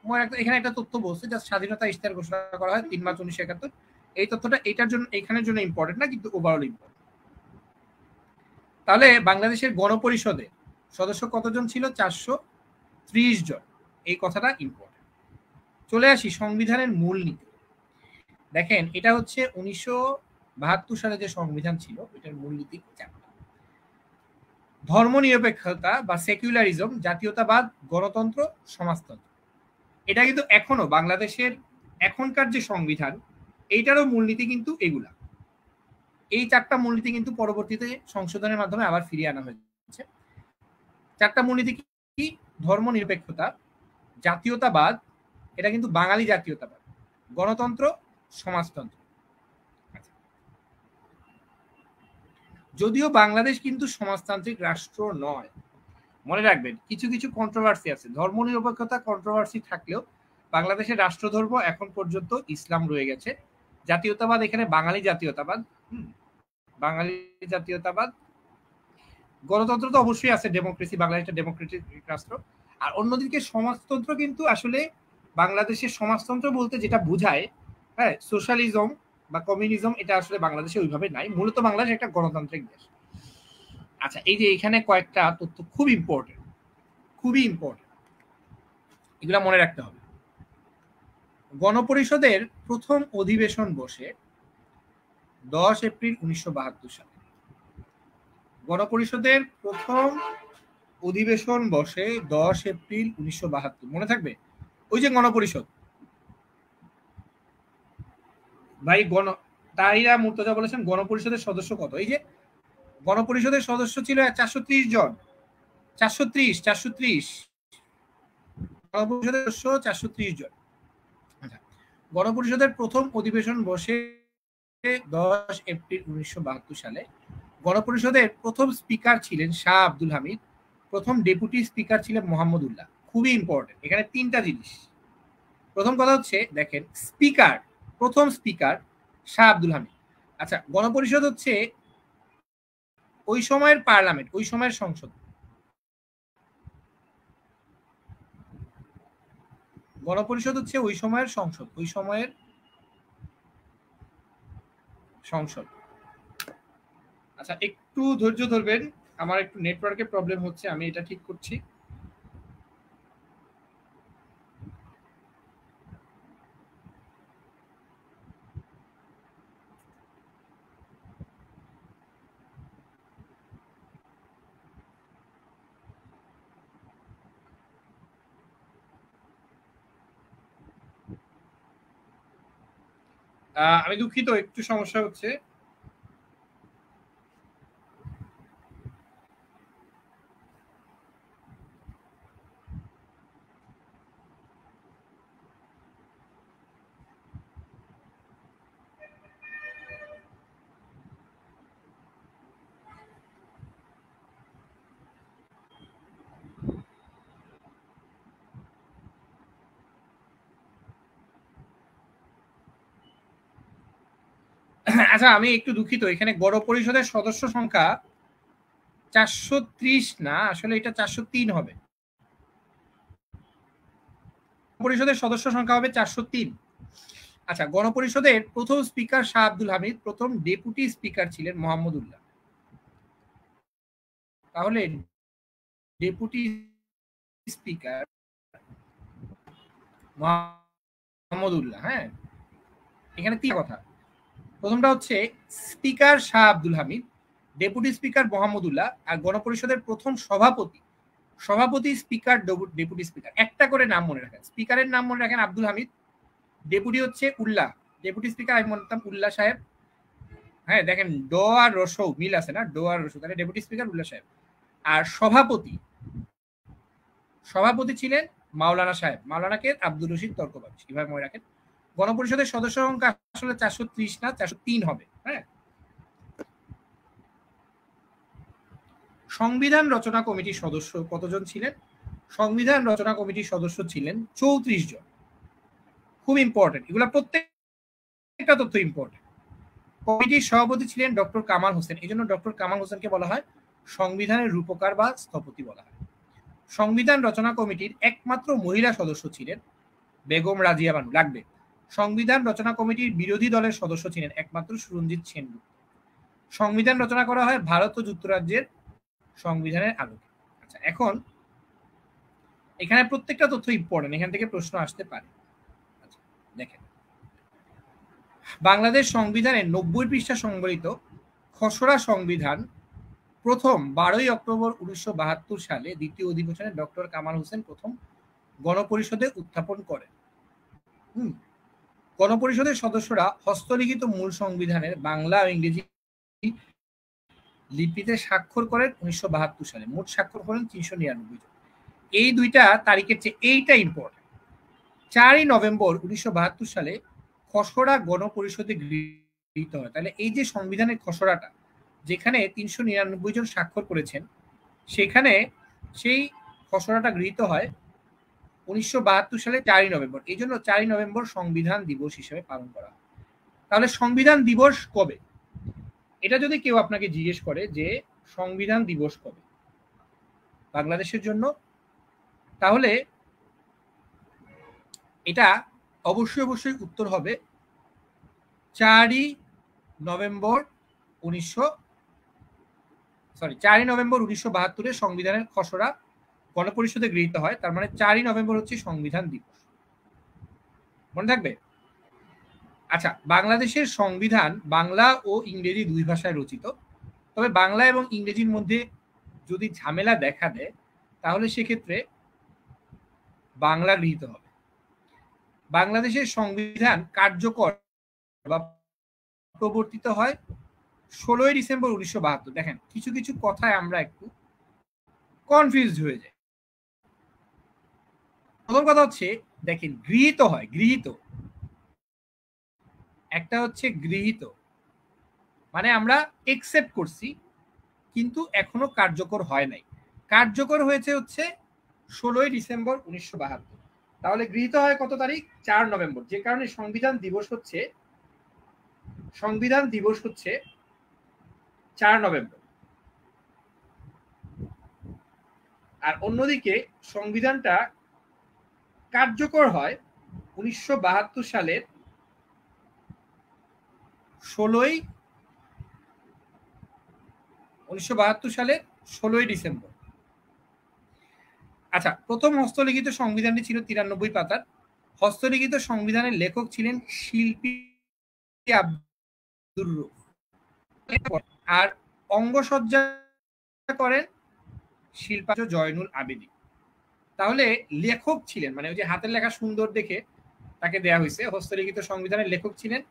মনে রাখতে, এখানে একটা তথ্য বলছে, যা স্বাধীনতা ইশতেহার ঘোষণা করা হয় 3 মার্চ 1971। এই তথ্যটা এটার জন্য, এখানের জন্য ইম্পর্টেন্ট না, কিন্তু ওভারঅল ইম্পর্টেন্ট। তাহলে বাংলাদেশের গণপরিষদে সদস্য কতজন ছিল? 430 জন। এই কথাটা ইম্পর্টেন্ট। চলে আসি সংবিধানের মূলনীতি। দেখেন, এটা হচ্ছে 1972 সালে যে সংবিধান ছিল, এটার মূলনীতি চারটা: ধর্মনিরপেক্ষতা বা সেকুলারিজম, জাতীয়তাবাদ, গণতন্ত্র, সমাজতন্ত্র। এটা কিন্তু এখনো বাংলাদেশের এখনকার যে সংবিধান, এইটারও মূলনীতি কিন্তু এগুলা। এই চারটা মূলনীতি কিন্তু পরবর্তীতে সংশোধনের মাধ্যমে আবার ফিরিয়ে আনা হয়েছে। চারটা মূলনীতি কি? ধর্মনিরপেক্ষতা, জাতীয়তাবাদ, এটা কিন্তু বাঙালি জাতীয়তাবাদ, গণতন্ত্র, সমাজতন্ত্র। যদিও বাংলাদেশ কিন্তু সমাজতান্ত্রিক রাষ্ট্র নয়, মনে রাখবেন কিছু কিছু কন্ট্রোভার্সি আছে। ধর্মনিরপেক্ষতা কন্ট্রোভার্সি থাকলেও বাংলাদেশের রাষ্ট্রধর্ম এখন পর্যন্ত ইসলাম রয়ে গেছে। জাতীয়তাবাদ, এখানে বাঙালি জাতীয়তাবাদ, বাঙালি জাতীয়তাবাদ। গণতন্ত্র তো অবশ্যই আছে, ডেমোক্রেসি, বাংলাদেশ একটা ডেমোক্রেটিক রাষ্ট্র। আর অন্যদিকে সমাজতন্ত্র কিন্তু আসলে বাংলাদেশের সমাজতন্ত্র বলতে যেটা বোঝায়, হ্যাঁ, সোশ্যালিজম বা কমিউনিজম, এটা আসলে বাংলাদেশে ওইভাবে নাই। মূলত বাংলাদেশ একটা গণতান্ত্রিক দেশ। আচ্ছা, এই যে এখানে কয়েকটা তথ্য খুব ইম্পর্টেন্ট, খুবই ইম্পর্টেন্ট, এগুলা মনে রাখতে হবে। গণপরিষদের প্রথম অধিবেশন বসে 10 এপ্রিল 1972 সালে। গণপরিষদের প্রথম অধিবেশন বসে 10 এপ্রিল 1972, মনে থাকবে। ওই যে গণপরিষদ, ভাই তাহিরা মুর্তজা বলেছেন গণপরিষদের সদস্য কত? এই যে গণপরিষদের সদস্য ছিল 430 জন। 430 গণপরিষদের সদস্য 430 জন। গণপরিষদের প্রথম অধিবেশন বসে 10 এপ্রিল 1972 সালে। গণপরিষদের প্রথম স্পিকার ছিলেন শাহ আব্দুল হামিদ, প্রথম ডেপুটি স্পিকার ছিলেন মোহাম্মদ উল্লাহ। খুবই ইম্পর্টেন্ট, এখানে তিনটা জিনিস। প্রথম কথা হচ্ছে দেখেন, স্পিকার, প্রথম স্পিকার শাহ আব্দুল হামিদ। আচ্ছা, গণপরিষদ হচ্ছে ওই সময়ের পার্লামেন্ট, ওই সময়ের সংসদ। গণপরিষদ হচ্ছে ওই সময়ের সংসদ, ওই সময়ের সংসদ। আচ্ছা, একটু ধৈর্য ধরবেন, আমার একটু নেটওয়ার্কের প্রবলেম হচ্ছে, আমি এটা ঠিক করছি। আমি দুঃখিত, একটু সমস্যা হচ্ছে। আচ্ছা, আমি একটু দুঃখিত, এখানে গণপরিষদের সদস্য সংখ্যা 430 না, আসলে এটা 403 হবে। পরিষদের সদস্য সংখ্যা হবে 403। আচ্ছা, গণপরিষদের প্রথম স্পিকার শাহ আব্দুল হামিদ, প্রথম ডেপুটি স্পিকার ছিলেন মোহাম্মদুল্লাহ। তাহলে ডেপুটি স্পিকার মোহাম্মদুল্লাহ। হ্যাঁ, এখানে তিন কথা। প্রথমটা হচ্ছে speaker Shah Abdul Hamid, deputy speaker Mohammadullah, আর গণপরিষদের প্রথম সভাপতি স্পিকার, ডেপুটি স্পিকার। একটা করে নাম মনে রাখেন। স্পিকারের নাম মনে রাখেন আব্দুল হামিদ, ডেপুটি হচ্ছে উল্লাহ, ডেপুটি স্পিকার আমি বলতাম উল্লাহ সাহেব। হ্যাঁ, দেখেন ড আর রসৌ মিল আছে না, ড আর রসৌ, তাহলে ডেপুটি স্পিকার উল্লাহ সাহেব। আর সভাপতি ছিলেন মাওলানা সাহেব, মাওলানাকে আব্দুর রশিদ তর্কবাদ, কিভাবে মনে রাখেন। গণপরিষদের সদস্য সংখ্যা আসলে 430 না, 403 হবে। হ্যাঁ, সংবিধান রচনা কমিটির সদস্য কতজন ছিলেন? সংবিধান রচনা কমিটির সদস্য ছিলেন 34 জন। খুব ইম্পর্টেন্ট, এগুলো প্রত্যেকটা তথ্য ইম্পর্টেন্ট। কমিটির সভাপতি ছিলেন ডক্টর কামাল হোসেন, এই জন্য ডক্টর কামাল হোসেনকে বলা হয় সংবিধানের রূপকার বা স্থপতি বলা হয়। সংবিধান রচনা কমিটির একমাত্র মহিলা সদস্য ছিলেন বেগম রাজিয়া বানু, লাগবে। সংবিধান রচনা কমিটির বিরোধী দলের সদস্য ছিলেন একমাত্র সুরঞ্জিত সেনগুপ্ত। সংবিধান রচনা করা হয় ভারত ও যুক্তরাজ্যের সংবিধানের আলোকে। আচ্ছা, এখন এখানে প্রত্যেকটা তথ্য ইম্পর্টেন্ট, এখান থেকে প্রশ্ন আসতে পারে। আচ্ছা, দেখেন, বাংলাদেশ সংবিধানের 90 পৃষ্ঠা সংবলিত খসড়া সংবিধান প্রথম 12 অক্টোবর 1972 সালে দ্বিতীয় অধিবেশনে ডক্টর কামাল হোসেন প্রথম গণপরিষদে উত্থাপন করেন। গণপরিষদের সদস্যরা হস্তলিখিত মূল সংবিধানের বাংলা ও ইংরেজি লিপিতে স্বাক্ষর করেন 1972 সালে। মোট স্বাক্ষর করেন 399 জন। এই দুইটা তারিখের চেয়ে এইটা ইম্পর্টেন্ট। 4 নভেম্বর 1972 সালে খসড়া গণপরিষদে গৃহীত হয়। তাহলে এই যে সংবিধানের খসড়াটা, যেখানে 399 জন স্বাক্ষর করেছেন, সেখানে সেই খসড়াটা গৃহীত হয় 1972 সালে 4 নভেম্বর। এই জন্য 4 নভেম্বর সংবিধান দিবস হিসেবে পালন করা হয়। তাহলে সংবিধান দিবস কবে, এটা যদি কেউ আপনাকে জিজ্ঞেস করে যে সংবিধান দিবস কবে বাংলাদেশের জন্য, তাহলে এটা অবশ্যই উত্তর হবে 4 নভেম্বর 1972 সংবিধানের খসড়া গণপরিষদে গৃহীত হয়। তার মানে 4 নভেম্বর হচ্ছে সংবিধান দিবস, মনে থাকবে। আচ্ছা, বাংলাদেশের সংবিধান বাংলা ও ইংরেজি দুই ভাষায় রচিত। তবে বাংলা এবং ইংরেজির মধ্যে যদি ঝামেলা দেখা দেয়, তাহলে সেক্ষেত্রে বাংলা গৃহীত হবে। বাংলাদেশের সংবিধান কার্যকর বা প্রবর্তিত হয় 16 ডিসেম্বর 1972। দেখেন, কিছু কিছু কথায় আমরা একটু কনফিউজড হয়ে যাই। প্রথম কথা হচ্ছে, দেখেন, গৃহীত হয়, গৃহীত, একটা হচ্ছে গৃহীত মানে আমরা একসেপ্ট করছি, কিন্তু এখনো কার্যকর হয় নাই। কার্যকর হয়েছে হচ্ছে 16 ডিসেম্বর 1972। তাহলে গৃহীত হয় কত তারিখ? 4 নভেম্বর। যে কারণে সংবিধান দিবস হচ্ছে 4 নভেম্বর। আর অন্যদিকে সংবিধানটা কার্যকর হয় 1972 সালের 16 ডিসেম্বর। আচ্ছা, প্রথম হস্তলিখিত সংবিধানটি ছিল 93 পাতার। হস্তলিখিত সংবিধানের লেখক ছিলেন শিল্পী আব্দুর রউফ, আর অঙ্গসজ্জা করেন শিল্পাচার্য জয়নুল আবেদিন। তাহলে লেখক ছিলেন, মানে ওই যে হাতের লেখা সুন্দর দেখে তাকে দেয়া হয়েছে। হস্তলিখিত সংবিধানের লেখক ছিলেন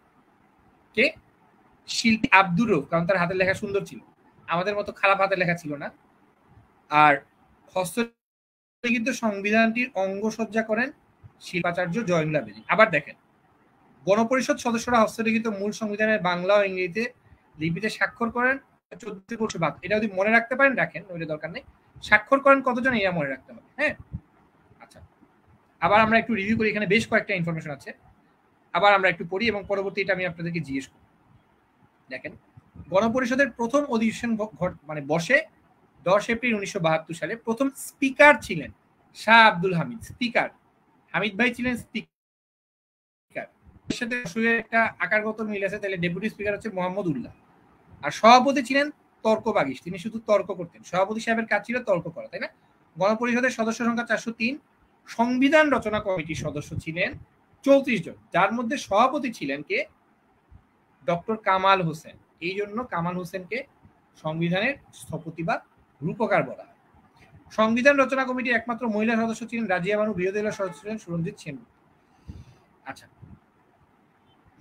কে? শিল্পী আব্দুর রউফ, কারণ তার হাতের লেখা সুন্দর ছিল, আমাদের মতো খারাপ হাতের লেখা ছিল না। আর হস্তলিখিত সংবিধানটির অঙ্গসজ্জা করেন শিল্পাচার্য জয়নুল আবেদিন। আবার দেখেন, গণপরিষদ সদস্যরা হস্তলিখিত মূল সংবিধানের বাংলা ও ইংরেজিতে লিপিতে স্বাক্ষর করেন 14 এটা যদি মনে রাখতে পারেন রাখেন, ওইটা দরকার নেই। স্বাক্ষর করেন কতজন, এরা মনে রাখতে হবে। হ্যাঁ, আচ্ছা, আবার আমরা একটু রিভিউ করি, এখানে বেশ কয়েকটা ইনফরমেশন আছে। আবার আমরা একটু পড়ি এবং পরবর্তীটা আমি আপনাদেরকে জিজ্ঞেস করি। দেখেন, গণপরিষদের প্রথম অধিবেশন মানে বসে 10 এপ্রিল 1972 সালে। প্রথম স্পিকার ছিলেন শাহ আব্দুল হামিদ, স্পিকার হামিদ ভাই ছিলেন স্পিকার। এর সাথে একটা আকারগত মিল আছে, তাহলে ডেপুটি স্পিকার হচ্ছে মোহাম্মদ উল্লাহ। আর সভাপতি ছিলেন তর্ক বাগিশ, তিনি শুধু তর্ক করতেন। সভাপতি সাহেবের কাজ ছিল তর্ক করা, তাই না? গণপরিষদের সদস্য সংখ্যা 403। সংবিধান রচনা কমিটির সদস্য ছিলেন 34 জন, যার মধ্যে সভাপতি ছিলেন কে? ডক্টর কামাল হোসেন। এই জন্য কামাল হোসেনকে সংবিধানের স্থপতি বা রূপকার বলা হয়। সংবিধান রচনা কমিটির একমাত্র মহিলা সদস্য ছিলেন রাজিয়া বানু, বিরোধী দলের সদস্য ছিলেন সুরঞ্জিত সেন। আচ্ছা,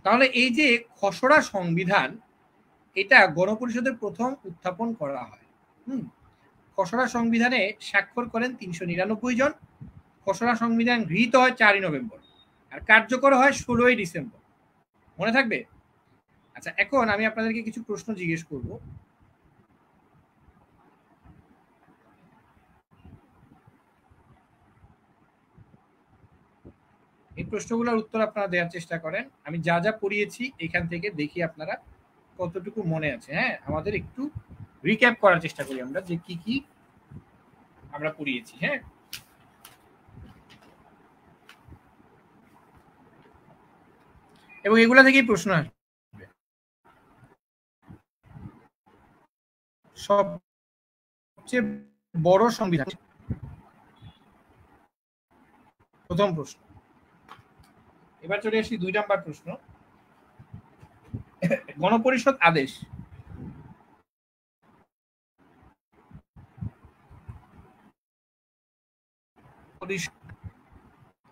তাহলে এই যে খসড়া সংবিধান, এটা গণপরিষদের প্রথম উত্থাপন করা হয়। খসড়া সংবিধানে স্বাক্ষর করেন 399 জন। খসড়া সংবিধান গৃহীত হয় 4 নভেম্বর আর কার্যকর হয় 16 ডিসেম্বর। মনে থাকবে? আচ্ছা, এখন আমি আপনাদেরকে কিছু প্রশ্ন জিজ্ঞেস করব। এই প্রশ্নগুলোর উত্তর আপনারা দেওয়ার চেষ্টা করেন। আমি যা যা পড়িয়েছি এখান থেকে দেখি আপনারা কতটুকু মনে আছে। হ্যাঁ, আমাদের একটু রিক্যাপ করার চেষ্টা করি আমরা যে কি কি আমরা পড়িয়েছি। হ্যাঁ, এবং এগুলা থেকেই প্রশ্ন আসবে। সবচেয়ে বড় সংবিধান, প্রথম প্রশ্ন। এবার চলে আসি 2 নাম্বার প্রশ্ন। গণপরিষদ আদেশ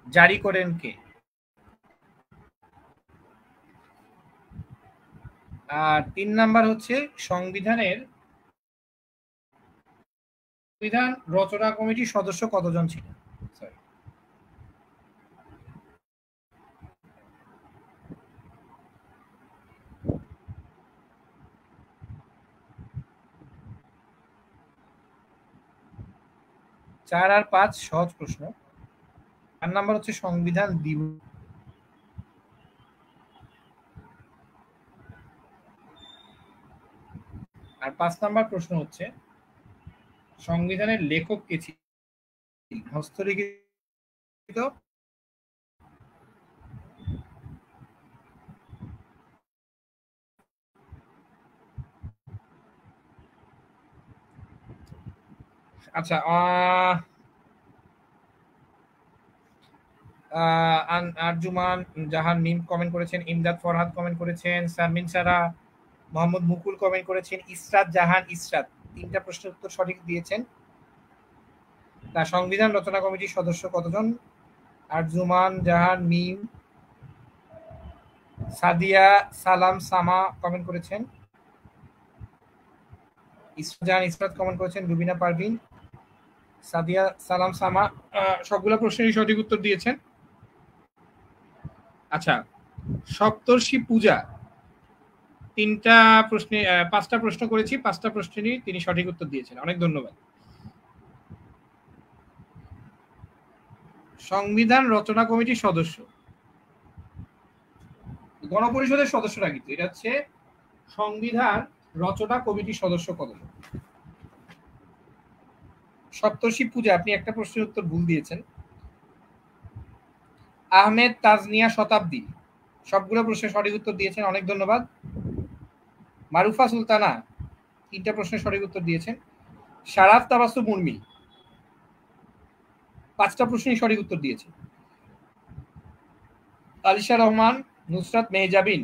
জারি করেন কে? আর 3 নাম্বার হচ্ছে সংবিধান রচনা কমিটির সদস্য কতজন ছিলেন? সরি, চার আর 5 সহজ প্রশ্ন। 4 নাম্বার হচ্ছে সংবিধান দিবস। আর 5 নাম্বার প্রশ্ন হচ্ছে সংবিধানের লেখক কে ছিলেন? হস্তলিখিত। আচ্ছা, আরজুমান জাহান মিম কমেন্ট করেছেন, ইমদাদ ফরহাদ কমেন্ট করেছেন, সারমিন সারা, মোহাম্মদ মুকুল কমেন্ট করেছেন, ইসরাত জাহান ইসরাত 3টা প্রশ্নের উত্তর সঠিক দিয়েছেন। তার সংবিধান রচনা কমিটির সদস্য কতজন? আরজুমান জাহান মিম, সাদিয়া সালাম সামা কমেন্ট করেছেন, ইসরাত জাহান ইসরাত কমেন্ট করেছেন, রুবিনা পারভিন, সাদিয়া সালাম সামা সবগুলো প্রশ্নেরই সঠিক উত্তর দিয়েছেন। আচ্ছা, সপ্তর্ষি পূজা 3টা প্রশ্নে 5টা প্রশ্ন করেছি, 5টা প্রশ্নেরই তিনি সঠিক উত্তর দিয়েছেন। অনেক ধন্যবাদ। সংবিধান রচনা কমিটির সদস্য, গণপরিষদের সদস্যরা কিন্তু এটা হচ্ছে সংবিধান রচনা কমিটির সদস্য কতজন? সপ্তর্ষি পূজা, আপনি একটা প্রশ্নের উত্তর ভুল দিয়েছেন। আহমেদ তাজনিয়া শতাব্দী সবগুলো প্রশ্নের সঠিক উত্তর দিয়েছেন। অনেক ধন্যবাদ। মারুফা সুলতানা 3টা প্রশ্নের সঠিক উত্তর দিয়েছেন। শারাফ তাবাসসুম মুরমি 5টা প্রশ্নের সঠিক উত্তর দিয়েছে। আলিশা রহমান, নুসরাত মেহজাবিন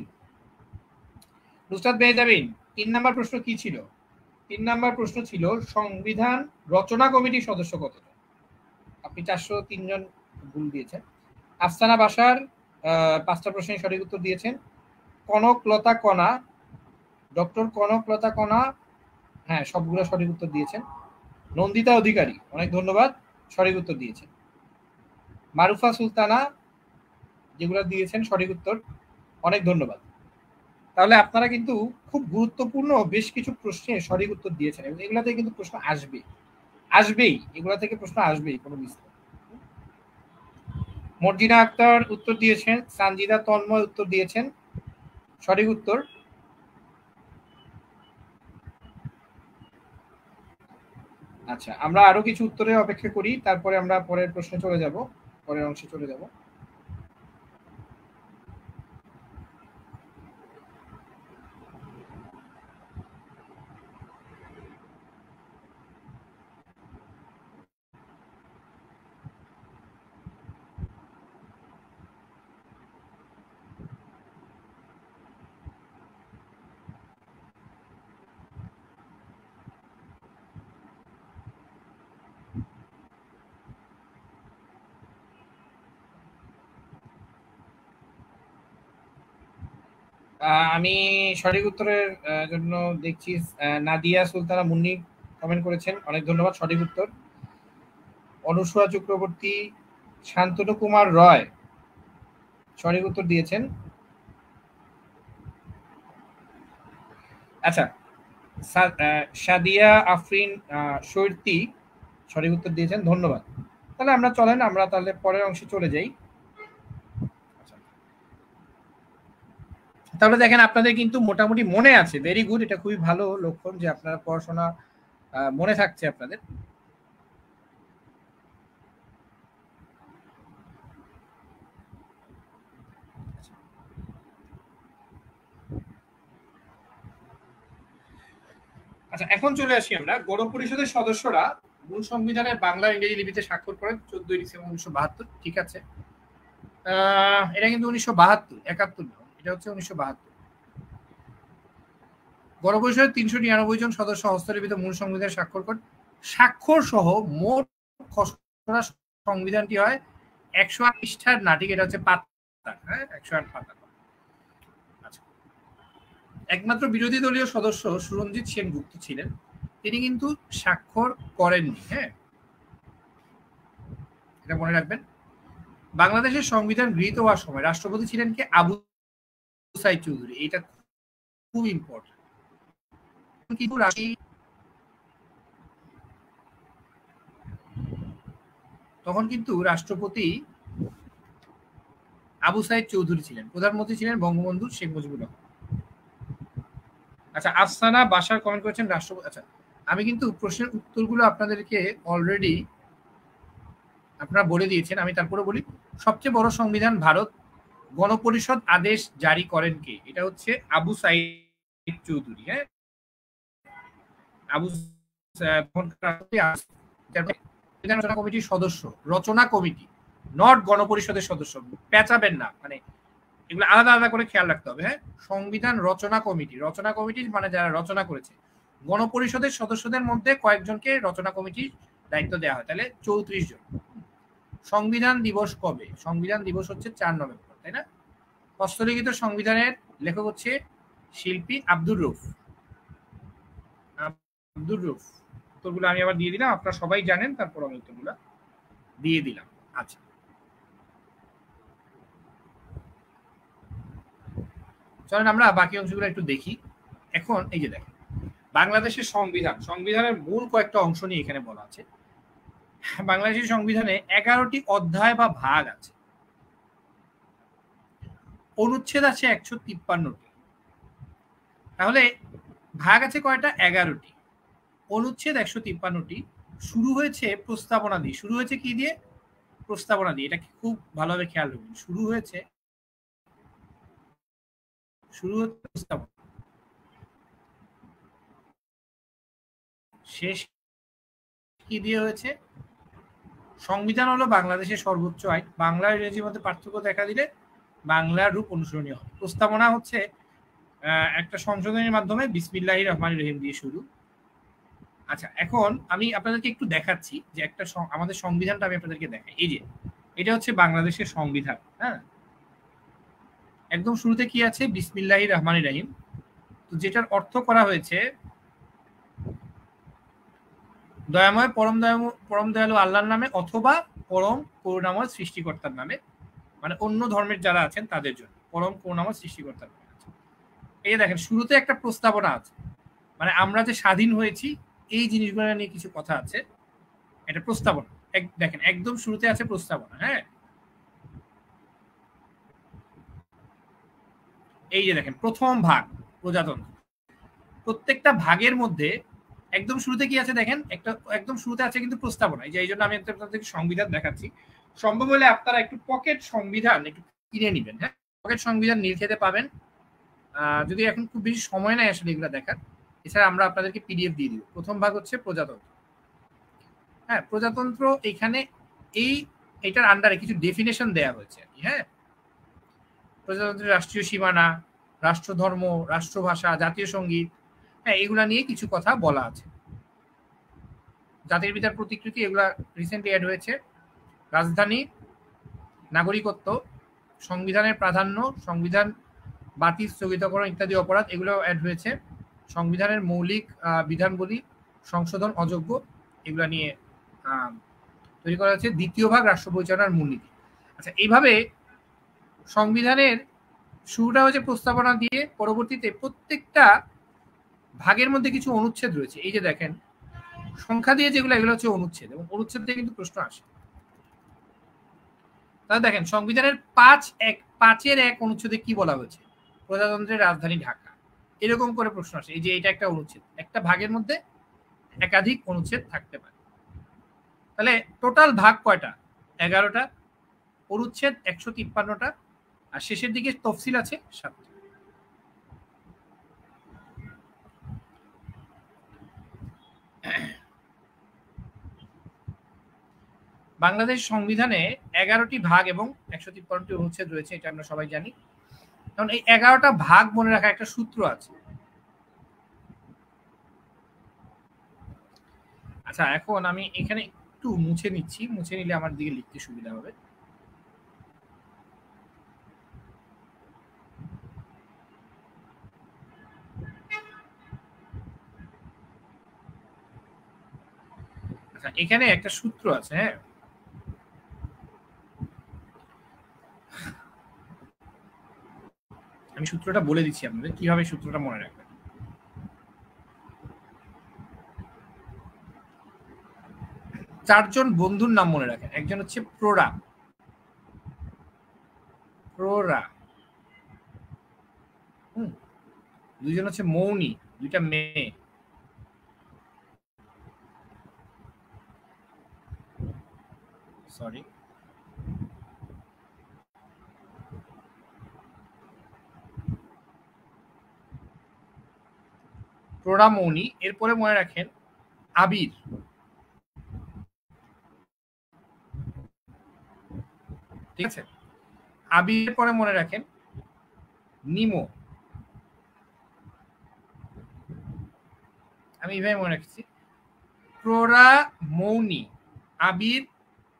3 নাম্বার প্রশ্ন কি ছিল? 3 নাম্বার প্রশ্ন ছিল সংবিধান রচনা কমিটির সদস্য কতজন? আপনি 403 জন ভুল দিয়েছেন। আফসানা বাসার 5টা প্রশ্নের সঠিক উত্তর দিয়েছেন। কনকলতা কণা, ডক্টর কনকলতা কণা, হ্যাঁ সবগুলো সঠিক উত্তর দিয়েছেন। নন্দিতা অধিকারী, অনেক ধন্যবাদ, সঠিক উত্তর দিয়েছেন। মারুফা সুলতানা যেগুলো দিয়েছেন সঠিক উত্তর, অনেক ধন্যবাদ। তাহলে আপনারা কিন্তু খুব গুরুত্বপূর্ণ বেশ কিছু প্রশ্নের সঠিক উত্তর দিয়েছেন এবং এগুলা থেকে কিন্তু প্রশ্ন আসবেই, এগুলা থেকে প্রশ্ন আসবেই, কোনো বিষয়। মর্জিনা আক্তার উত্তর দিয়েছেন, সানজিদা তন্ময় উত্তর দিয়েছেন, সঠিক উত্তর। আচ্ছা, আমরা আরো কিছু উত্তরের অপেক্ষা করি, তারপরে আমরা পরের প্রশ্নে চলে যাব, পরের অংশে চলে যাব। আমি সঠিক উত্তরের জন্য দেখছি নাদিয়া সুলতানা মুন্নি কমেন্ট করেছেন, অনেক ধন্যবাদ। সঠিক উত্তর। অনুসূয়া চক্রবর্তী, শান্তনু কুমার রয় সঠিক উত্তর দিয়েছেন। আচ্ছা, সাদিয়া আফরিন শর্তি সঠিক উত্তর দিয়েছেন, ধন্যবাদ। তাহলে আমরা চলেন, আমরা তাহলে পরের অংশে চলে যাই। তাহলে দেখেন আপনাদের কিন্তু মোটামুটি মনে আছে, ভেরি গুড, এটা খুবই ভালো লক্ষণ যে আপনারা পড়াশোনা মনে থাকছে আপনাদের। আচ্ছা, এখন চলে আসি আমরা। গণপরিষদের সদস্যরা মূল সংবিধানের বাংলা ইংরেজি লিপিতে স্বাক্ষর করেন 14 ডিসেম্বর 1972। ঠিক আছে, এটা কিন্তু 1972, 71 না, এটা হচ্ছে 1972। গণপরিষদের 399 জন সদস্য হস্তলিপিত মূল সংবিধানে স্বাক্ষর করেন। স্বাক্ষর সহ মোট খসড়া সংবিধানটি হয় 108 পৃষ্ঠার নাটিক, এটা হচ্ছে পাতা, হ্যাঁ 108 পাতা। আচ্ছা, একমাত্র বিরোধী দলীয় সদস্য সুরঞ্জিত সেনগুপ্ত ছিলেন, তিনি কিন্তু স্বাক্ষর করেননি। হ্যাঁ, এটা মনে রাখবেন। বাংলাদেশের সংবিধান গৃহীত হওয়ার সময় রাষ্ট্রপতি ছিলেন কে? আবু সাইদ চৌধুরী। এটা খুব ইম্পর্টেন্ট। কিন্তু তখন কিন্তু রাষ্ট্রপতি আবু সাইদ চৌধুরী ছিলেন, প্রধানমন্ত্রী ছিলেন বঙ্গবন্ধু শেখ মুজিবুর রহমান। আচ্ছা, আফসানা বাসার কমেন্ট করেছেন রাষ্ট্রপতি। আচ্ছা, আমি কিন্তু প্রশ্নের উত্তরগুলো আপনাদেরকে অলরেডি আপনারা বলে দিয়েছেন, আমি তারপরে বলি। সবচেয়ে বড় সংবিধান ভারত, গণপরিষদ আদেশ জারি করেন কে? এটা হচ্ছে আবু সাইদ চৌধুরী। হ্যাঁ, আবু রচনা কমিটির সদস্য, রচনা কমিটি, নট গণপরিষদের সদস্য, পেঁচাবেন না, মানে এগুলো আলাদা আলাদা করে খেয়াল রাখতে হবে। হ্যাঁ, সংবিধান রচনা কমিটি, রচনা কমিটি মানে যারা রচনা করেছে। গণপরিষদের সদস্যদের মধ্যে কয়েকজনকে রচনা কমিটির দায়িত্ব দেওয়া হয়, তাহলে 34 জন। সংবিধান দিবস কবে? সংবিধান দিবস হচ্ছে 4 নভেম্বর, তাই না? হস্তলিখিত সংবিধানের লেখক হচ্ছে শিল্পী আব্দুর রউফ। আব্দুর রউফ। উত্তরগুলো আমি আবার দিয়ে দিলাম, আপনারা সবাই জানেন, তারপর আমি উত্তরগুলো দিয়ে দিলাম। আচ্ছা, চলেন আমরা বাকি অংশগুলো একটু দেখি। এখন এই যে দেখেন, বাংলাদেশের সংবিধান, সংবিধানের মূল কয়েকটা অংশ নিয়ে এখানে বলা আছে। বাংলাদেশের সংবিধানে 11টি অধ্যায় বা ভাগ আছে, অনুচ্ছেদ আছে 153টি। তাহলে ভাগ আছে কয়টা? 11টি। অনুচ্ছেদ 153টি। শুরু হয়েছে প্রস্তাবনা দিয়ে। শুরু হয়েছে কি দিয়ে? প্রস্তাবনা দিয়ে। এটা খুব ভালোভাবে খেয়াল রাখবেন। শুরু হচ্ছে প্রস্তাবনা, শেষ কি দিয়ে হয়েছে? সংবিধান হলো বাংলাদেশের সর্বোচ্চ আইন। বাংলা ইংরেজির মধ্যে পার্থক্য দেখা দিলে বাংলার রূপ অনুসরণীয় হয়। প্রস্তাবনা হচ্ছে একটা সংশোধনের মাধ্যমে বিসমিল্লাহির রহমানির রহিম দিয়ে শুরু। আচ্ছা, এখন আমি আপনাদেরকে একটু দেখাচ্ছি যে একটা আমাদের সংবিধানটা আমি আপনাদেরকে দেখাই। এই যে এটা হচ্ছে বাংলাদেশের সংবিধান। হ্যাঁ, একদম শুরুতে কি আছে? বিসমিল্লাহির রহমানির রহিম। তো যেটার অর্থ করা হয়েছে দয়াময় পরম দয়ালু আল্লাহর নামে অথবা পরম করুণাময় সৃষ্টিকর্তার নামে, মানে অন্য ধর্মের যারা আছেন তাদের জন্য পরম করুণাময় সৃষ্টিকর্তার নামে। এই দেখেন, শুরুতে একটা প্রস্তাবনা আছে, মানে আমরা যে স্বাধীন হয়েছি এই জিনিসগুলো নিয়ে কিছু কথা আছে। এটা প্রস্তাবনা। দেখেন একদম শুরুতে আছে প্রস্তাবনা। হ্যাঁ, এই যে দেখেন প্রথম ভাগ প্রজাতন্ত্র। প্রত্যেকটা ভাগের মধ্যে একদম শুরুতে কি আছে দেখেন, একটা একদম শুরুতে আছে কিন্তু প্রস্তাবনা, এই জন্য আমি আপনাদেরকে সংবিধান দেখাচ্ছি। সম্ভব হলে আপনারা একটু পকেট সংবিধান একটু কিনে নেবেন, হ্যাঁ, পকেট সংবিধান নীলক্ষেতে পাবেন। যদি এখন খুব বেশি সময় নাই আসলে এগুলো দেখার, এছাড়া আমরা আপনাদেরকে পিডিএফ দিয়ে দিব। প্রথম ভাগ হচ্ছে প্রজাতন্ত্র। হ্যাঁ, প্রজাতন্ত্র এখানে এটার আন্ডারে কিছু ডেফিনেশন দেয়া হয়েছে আর কি। হ্যাঁ, প্রজাতন্ত্রের রাষ্ট্রীয় সীমানা, রাষ্ট্রধর্ম, রাষ্ট্রভাষা, জাতীয় সঙ্গীত, হ্যাঁ, এগুলা নিয়ে কিছু কথা বলা আছে। জাতির পিতার প্রতিকৃতি, এগুলা রিসেন্টলি অ্যাড হয়েছে। রাজধানী, নাগরিকত্ব, সংবিধানের প্রাধান্য, সংবিধান বাতিল, স্থগিতকরণ ইত্যাদি অপরাধ, এগুলো অ্যাড হয়েছে। সংবিধানের মৌলিক বিধানবলী সংশোধন অযোগ্য, এগুলা নিয়ে তৈরি করা হয়েছে। দ্বিতীয় ভাগ রাষ্ট্র পরিচালনার মূলনীতি। আচ্ছা, এইভাবে সংবিধানের শুরুটা হচ্ছে প্রস্তাবনা দিয়ে, পরবর্তীতে প্রত্যেকটা ভাগের মধ্যে কিছু অনুচ্ছেদ রয়েছে। এই যে দেখেন সংখ্যা দিয়ে যেগুলো, এগুলো হচ্ছে অনুচ্ছেদ, এবং অনুচ্ছেদ দিয়ে কিন্তু প্রশ্ন আসে। তাহলে দেখেন সংবিধানের 5(1) অনুচ্ছেদে কি বলা হয়েছে? প্রজাতন্ত্রের রাজধানী ঢাকা, এরকম করে প্রশ্ন আসে। এই যে এটা একটা অনুচ্ছেদ, একটা ভাগের মধ্যে একাধিক অনুচ্ছেদ থাকতে পারে। তাহলে টোটাল ভাগ কয়টা? 11টা, অনুচ্ছেদ 153টা, আর শেষের দিকে তফসিল আছে 7টা। বাংলাদেশ সংবিধানে 11টি ভাগ এবং 153টি অনুচ্ছেদ রয়েছে, এটা আমরা সবাই জানি। কারণ এই 11টা ভাগ মনে রাখা একটা সূত্র আছে। আচ্ছা, এখন আমি এখানে একটু মুছে নিচ্ছি, মুছে নিলে আমার দিকে লিখতে সুবিধা হবে। আচ্ছা, এখানে একটা সূত্র আছে, হ্যাঁ, আমি সূত্রটা বলে দিচ্ছি আপনাদের কিভাবে সূত্রটা মনে রাখবেন। চারজন বন্ধুর নাম মনে রাখেন। একজন হচ্ছে প্রোরা, দুইজন হচ্ছে মৌনি, দুইটা মেয়ে। সরি, প্রোরা, মৌনি। এরপরে মনে রাখেন আবির, ঠিক আছে? আবির পরে মনে রাখেন নিমো, আমি এইভাবে মনে রাখছি, প্রোরা, মৌনি, আবির,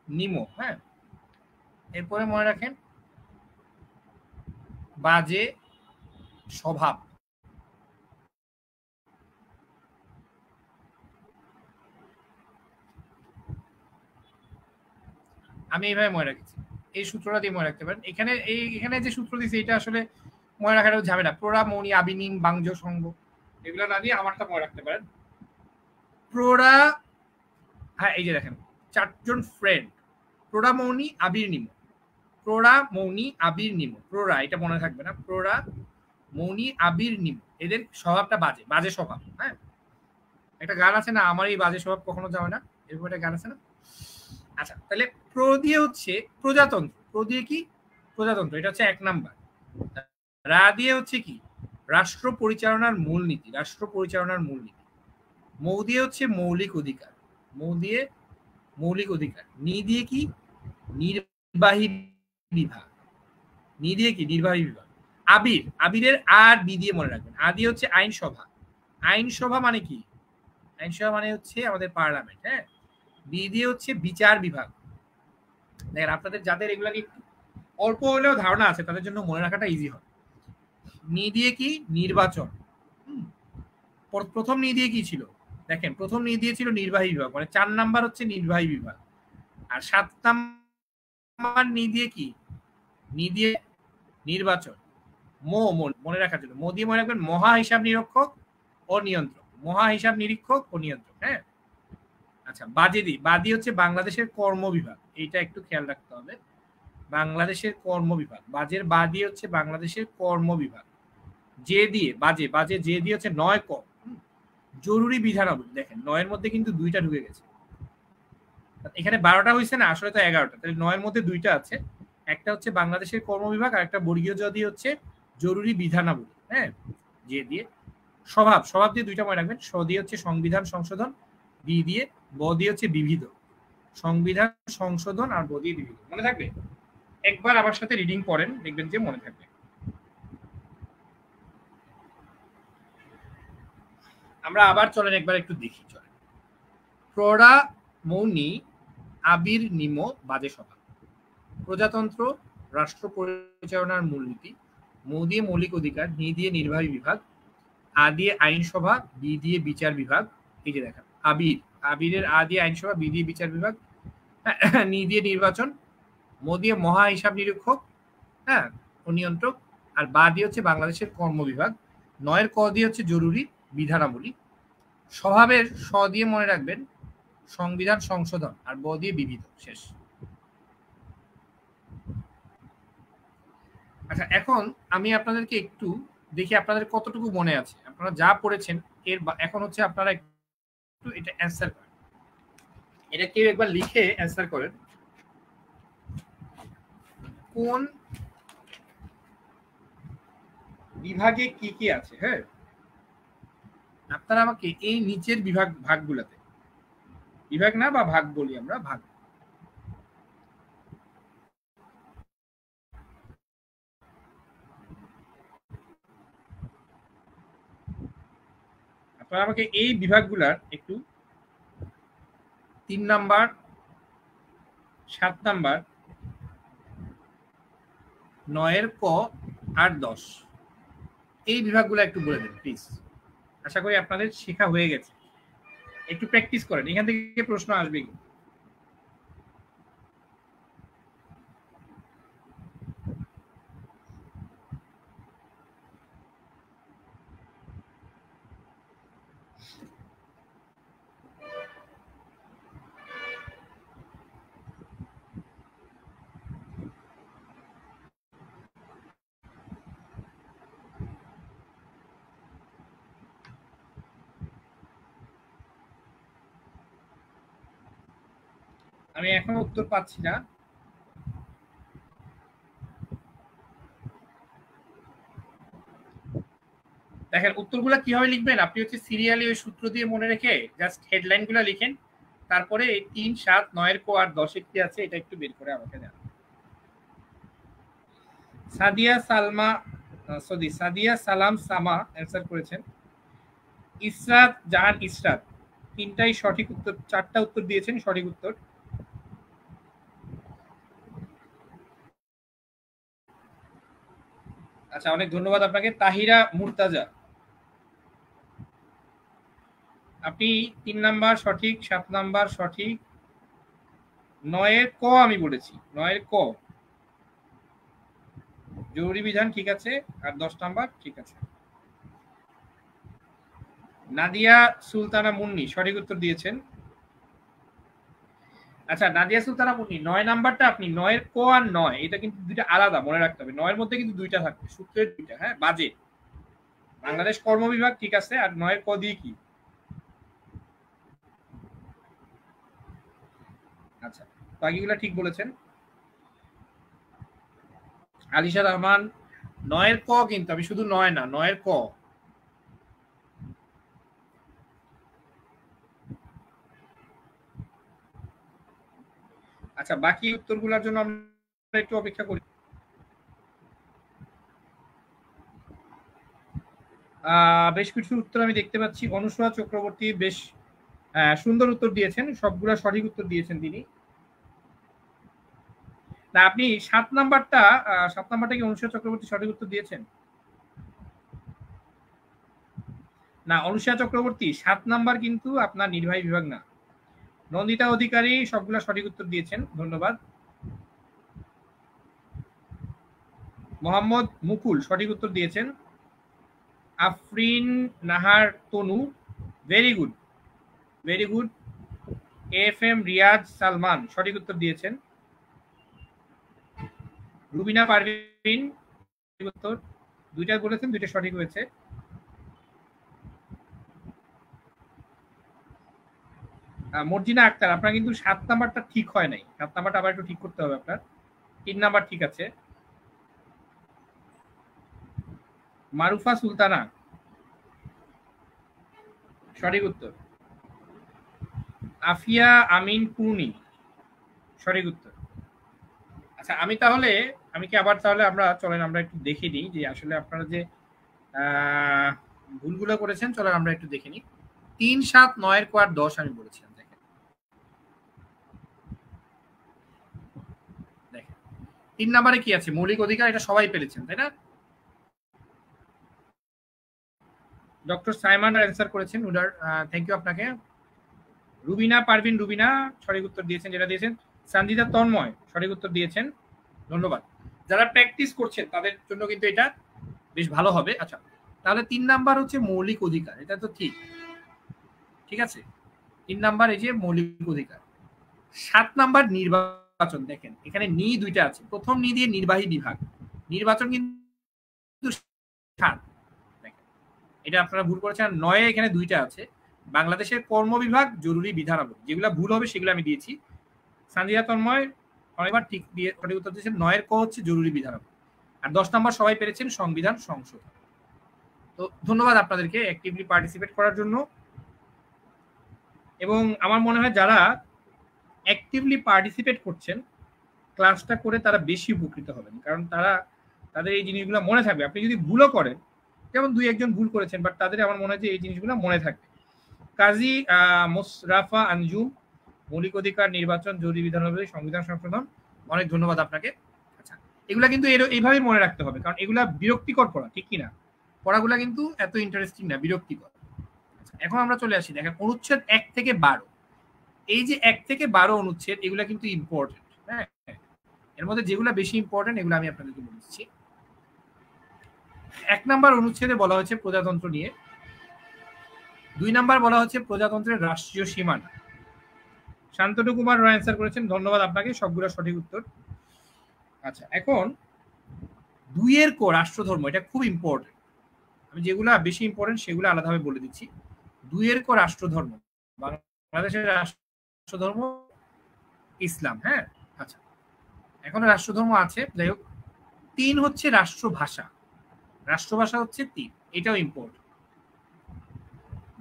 নিমো। হ্যাঁ, এরপরে মনে রাখেন বাজে স্বভাব। আমি এইভাবে মনে রাখছি, এই সূত্রটা দিয়ে মনে রাখতে পারেন। এখানে যে সূত্র দিয়েছে এটা আসলে মনে রাখাটা ঝামেলা। প্রোরা, মৌনি, আবিনিম, বাংজ, সঙ্গ, এগুলো না দিয়ে আমারটা মনে রাখতে পারেন। প্রোরা, হ্যাঁ, এই যে দেখেন চারজন ফ্রেন্ড, প্রোরা, মৌনি, আবির, নিমো। প্রোরা, মৌনি, আবির, নিমো। প্রোরা, এটা মনে থাকবে না, প্রোরা, মৌনি, আবির, নিমো, এদের স্বভাবটা বাজে, বাজে স্বভাব। হ্যাঁ, একটা গান আছে না, আমার এই বাজে স্বভাব কখনো যাবে না, এরকম একটা গান আছে না? আচ্ছা, তাহলে প্রো দিয়ে হচ্ছে প্রজাতন্ত্র, প্রো দিয়ে কি? প্রজাতন্ত্র, এটা হচ্ছে 1 নাম্বার। রা দিয়ে হচ্ছে কি? রাষ্ট্র পরিচালনার মূলনীতি, রাষ্ট্র পরিচালনার মূলনীতি। মৌ দিয়ে হচ্ছে মৌলিক অধিকার, মৌ দিয়ে মৌলিক অধিকার। নি দিয়ে কি? নির্বাহী বিভাগ, নি দিয়ে কি? নির্বাহী বিভাগ। আবির, আবিরের আর বি দিয়ে মনে রাখবেন। আ দিয়ে হচ্ছে আইনসভা, আইনসভা মানে কি? আইনসভা মানে হচ্ছে আমাদের পার্লামেন্ট। হ্যাঁ, বি দিয়ে হচ্ছে বিচার বিভাগ। দেখেন আপনাদের যাদের এগুলা নিয়ে অল্প হলেও ধারণা আছে তাদের জন্য মনে রাখাটা ইজি হয়। নি দিয়ে কি? নির্বাচন। প্রথম নি দিয়ে কি ছিল? দেখেন প্রথম নি দিয়ে ছিল নির্বাহী বিভাগ, মানে 4 নাম্বার হচ্ছে নির্বাহী বিভাগ। আর 7 নাম্বার নি দিয়ে কি? নি দিয়ে নির্বাচন। মনে রাখার জন্য মো দিয়ে মনে রাখবেন মহা হিসাব নিরীক্ষক ও নিয়ন্ত্রক, মহা হিসাব নিরীক্ষক ও নিয়ন্ত্রক। হ্যাঁ, আচ্ছা, বাদি হচ্ছে বাংলাদেশের কর্ম বিভাগ, এইটা একটু খেয়াল রাখতে হবে। বাংলাদেশের কর্ম বিভাগ, বাজের বাদি হচ্ছে বাংলাদেশের কর্ম বিভাগ। যে দিয়ে বাজে যে দিয়ে হচ্ছে 9 ক, জরুরি বিধানাবলী। দেখেন 9-এর মধ্যে কিন্তু 2টা ঢুকে গেছে, এখানে 12টা হয়েছে না, আসলে তো 11টা, তাহলে 9-এর মধ্যে 2টা আছে, একটা হচ্ছে বাংলাদেশের কর্মবিভাগ আর একটা বর্গীয় জ দিয়ে হচ্ছে জরুরি বিধানাবলী। হ্যাঁ, যে দিয়ে স্বভাব, স্বভাব দিয়ে 2টা মনে রাখবেন, স দিয়ে হচ্ছে সংবিধান সংশোধন, বি দিয়ে, ব দিয়ে হচ্ছে বিবিধ, সংবিধান সংশোধন আর ব দিয়ে বিবিধ, মনে থাকবে? একবার আমার সাথে রিডিং পড়েন, দেখবেন যে মনে থাকবে। আমরা আবার চলেন একবার একটু দেখি, চলেন। প্ররা মৌনি আবির নিম বাজে সভা, প্রজাতন্ত্র রাষ্ট্র পরিচালনার মূলনীতি, মৌ দিয়ে মৌলিক অধিকার, নি দিয়ে নির্বাহী বিভাগ, আ দিয়ে আইনসভা, বি দিয়ে বিচার বিভাগ। এই যে দেখেন আবির, আবিরের আ দিয়ে আইনসভা, বি দিয়ে বিচার বিভাগ, নি দিয়ে নির্বাচন, মো দিয়ে মহা হিসাব নিরীক্ষক, হ্যাঁ ও নিয়ন্ত্রক, আর বা দিয়ে হচ্ছে বাংলাদেশের কর্ম বিভাগ, 9-এর ক দিয়ে হচ্ছে জরুরি বিধানাবলী, স্বভাবের স দিয়ে মনে রাখবেন সংবিধান সংশোধন, আর ব দিয়ে বিবিধ, শেষ। আচ্ছা, এখন আমি আপনাদেরকে একটু দেখি আপনাদের কতটুকু মনে আছে, আপনারা যা পড়েছেন এর এখন হচ্ছে আপনারা একটু এটা অ্যান্সার করেন, এটা কেউ একবার লিখে অ্যান্সার করেন। কোন বিভাগে কি কি আছে? হ্যাঁ, আপনারা আমাকে এই নিচের ভাগগুলোতে, বিভাগ না বা ভাগ বলি আমরা, ভাগ, আপনারা আমাকে এই বিভাগগুলার একটু 3 নাম্বার, 7 নাম্বার, 9-এর ক আর 10, এই বিভাগগুলো একটু বলে দেন প্লিজ। আশা করি আপনাদের শেখা হয়ে গেছে, একটু প্র্যাকটিস করেন, এখান থেকে প্রশ্ন আসবে। আমি এখনো উত্তর পাচ্ছি না। দেখেন উত্তরগুলো কিভাবে লিখবেন, আপনি হচ্ছে সিরিয়ালি ওই সূত্র দিয়ে মনে রেখে জাস্ট হেডলাইনগুলো লিখেন, তারপরে 3, 7, 9-এর ক আর 10-এর কি আছে এটা একটু বের করে আমাকে দেন। সাদিয়া সালাম সামা অ্যান্সার করেছেন। ইসরাত জাহান ইসরাত, তিনটাই সঠিক উত্তর, 4টা উত্তর দিয়েছেন সঠিক উত্তর। আচ্ছা, অনেক ধন্যবাদ আপনাকে। তাহিরা মুর্তাজা, আপনি 3 নাম্বার সঠিক, 7 নাম্বার সঠিক, 9-এর ক আমি বলেছি, 9-এর ক জরুরি বিধান ঠিক আছে, আর 10 নাম্বার ঠিক আছে। নাদিয়া সুলতানা মুন্নি সঠিক উত্তর দিয়েছেন। আচ্ছা, নাদিয়া সুলতানা মুন্নি 9 নাম্বারটা, আপনি 9-এর ক আর 9 এটা কিন্তু দুইটা আলাদা, মনে রাখতে হবে। 9-এর মধ্যে কিন্তু 2টা থাকবে, সূত্রের 2টা, হ্যাঁ, বাজে বাংলাদেশ কর্ম বিভাগ ঠিক আছে, আর 9-এর ক দিয়ে কি? আচ্ছা, বাকিগুলা ঠিক বলেছেন। আলিশা রহমান 9-এর ক, কিন্তু আমি শুধু 9 না, 9-এর ক। আচ্ছা, বাকি উত্তরগুলোর জন্য আমরা একটু অপেক্ষা করি। বেশ কিছু উত্তর আমি দেখতে পাচ্ছি। অনুসূয়া চক্রবর্তী বেশ সুন্দর উত্তর দিয়েছেন, সবগুলা সঠিক উত্তর দিয়েছেন তিনি। না, আপনি 7 নাম্বারটা, 7 নাম্বারটা কি অনুসূয়া চক্রবর্তী সঠিক উত্তর দিয়েছেন? না, অনুসূয়া চক্রবর্তী 7 নাম্বার কিন্তু আপনার নির্বাহী বিভাগ না। নন্দিতা অধিকারী সবগুলা সঠিক উত্তর দিয়েছেন, ধন্যবাদ। মোহাম্মদ মুকুল সঠিক উত্তর দিয়েছেন। Afrin Nahar Tanu, very good, very good. FM Riaz Salman সঠিক উত্তর দিয়েছেন। রুবিনা পারভিন উত্তর, 2টা বলেছেন, 2টা সঠিক হয়েছে। মর্জিনা আক্তার, আপনার কিন্তু 7 নাম্বারটা ঠিক হয় নাই, 7 নাম্বারটা আবার একটু ঠিক করতে হবে আপনার। 3 নাম্বার ঠিক আছে। মারুফা সুলতানা সঠিক উত্তর। আফিয়া আমিন পূর্ণি সঠিক উত্তর। আচ্ছা আমি কি আবার তাহলে আমরা চলেন আমরা একটু দেখে নিই যে আসলে আপনারা যে ভুলগুলো করেছেন, চলেন আমরা একটু দেখে নিই। 3, 7, 9 এর কোয়ার 10 আমি বলেছিলাম। দেখেন 3 নাম্বারে কি আছে? মৌলিক অধিকার, এটা সবাই পেরেছেন তাই না? ডক্টর সাইমন অ্যান্সার করেছেন উডার, থ্যাংক ইউ আপনাকে। রুবিনা পারভিন রুবিনা সঠিক উত্তর দিয়েছেন, যেটা দিয়েছেন সঞ্জিদা তন্ময় সঠিক উত্তর দিয়েছেন, ধন্যবাদ। যারা প্র্যাকটিস করছেন তাদের জন্য কিন্তু এটা বেশ ভালো হবে। আচ্ছা, তাহলে 3 নাম্বার হচ্ছে মৌলিক অধিকার, এটা তো ঠিক, ঠিক আছে। 3 নাম্বার এই যে মৌলিক অধিকার। 7 নাম্বার নির্বাচন, দেখেন এখানে নি দুইটা আছে, প্রথম নি দিয়ে নির্বাহী বিভাগ, নির্বাচন কিন্তু 7, এটা আপনারা ভুল করেছেন। 9 এখানে দুইটা আছে, বাংলাদেশের কর্ম বিভাগ, জরুরি বিধানাবলী, যেগুলো ভুল হবে সেগুলো আমি দিয়েছি। সঞ্জিদা তন্ময় অনেকবার ঠিক দিয়ে সঠিক উত্তর দিয়েছেন। 9 এর ক হচ্ছে জরুরি বিধানাবলী, আর 10 নাম্বার সবাই পেরেছেন সংবিধান সংশোধন। তো ধন্যবাদ আপনাদেরকে অ্যাক্টিভলি পার্টিসিপেট করার জন্য। এবং আমার মনে হয় যারা অ্যাক্টিভলি পার্টিসিপেট করছেন ক্লাসটা করে তারা বেশি উপকৃত হবেন, কারণ তাদের এই জিনিসগুলো মনে থাকবে। আপনি যদি ভুলও করেন, যেমন 2-1 জন ভুল করেছেন, বাট তাদের আমার মনে হয় যে এই জিনিসগুলো মনে থাকবে। কাজী মোশরাফা আঞ্জুম, মৌলিক অধিকার, নির্বাচন, জরুরি বিধানাবলী, সংবিধান সংশোধন, অনেক ধন্যবাদ আপনাকে। আচ্ছা, এগুলা কিন্তু এইভাবে মনে রাখতে হবে, কারণ এগুলা বিরক্তিকর পড়া, ঠিক কিনা? পড়াগুলা কিন্তু এত ইন্টারেস্টিং না, বিরক্তিকর। আচ্ছা, এখন আমরা চলে আসি, দেখেন অনুচ্ছেদ 1 থেকে 12, এই যে 1 থেকে 12 অনুচ্ছেদ, এগুলা কিন্তু ইম্পর্টেন্ট। হ্যাঁ, এর মধ্যে যেগুলো বেশি ইম্পর্টেন্ট এগুলো আমি আপনাদেরকে বলছি। 1 নাম্বার অনুচ্ছেদে বলা হয়েছে প্রজাতন্ত্র নিয়ে। 2 নাম্বার বলা হচ্ছে প্রজাতন্ত্রের রাষ্ট্রীয় সীমানা। শান্তনু কুমার রয় অ্যান্সার করেছেন, ধন্যবাদ আপনাকে, সবগুলো সঠিক উত্তর। আচ্ছা, এখন 2 এর ক রাষ্ট্রধর্ম, এটা খুব ইম্পর্টেন্ট। আমি যেগুলো বেশি ইম্পর্টেন্ট সেগুলো আলাদাভাবে বলে দিচ্ছি। 2 এর ক রাষ্ট্রধর্ম, বাংলাদেশের রাষ্ট্রধর্ম ইসলাম। হ্যাঁ, আচ্ছা, এখন রাষ্ট্রধর্ম আছে, যাই হোক। 3 হচ্ছে রাষ্ট্রভাষা, রাষ্ট্রভাষা হচ্ছে 3, এটাও ইম্পর্টেন্ট।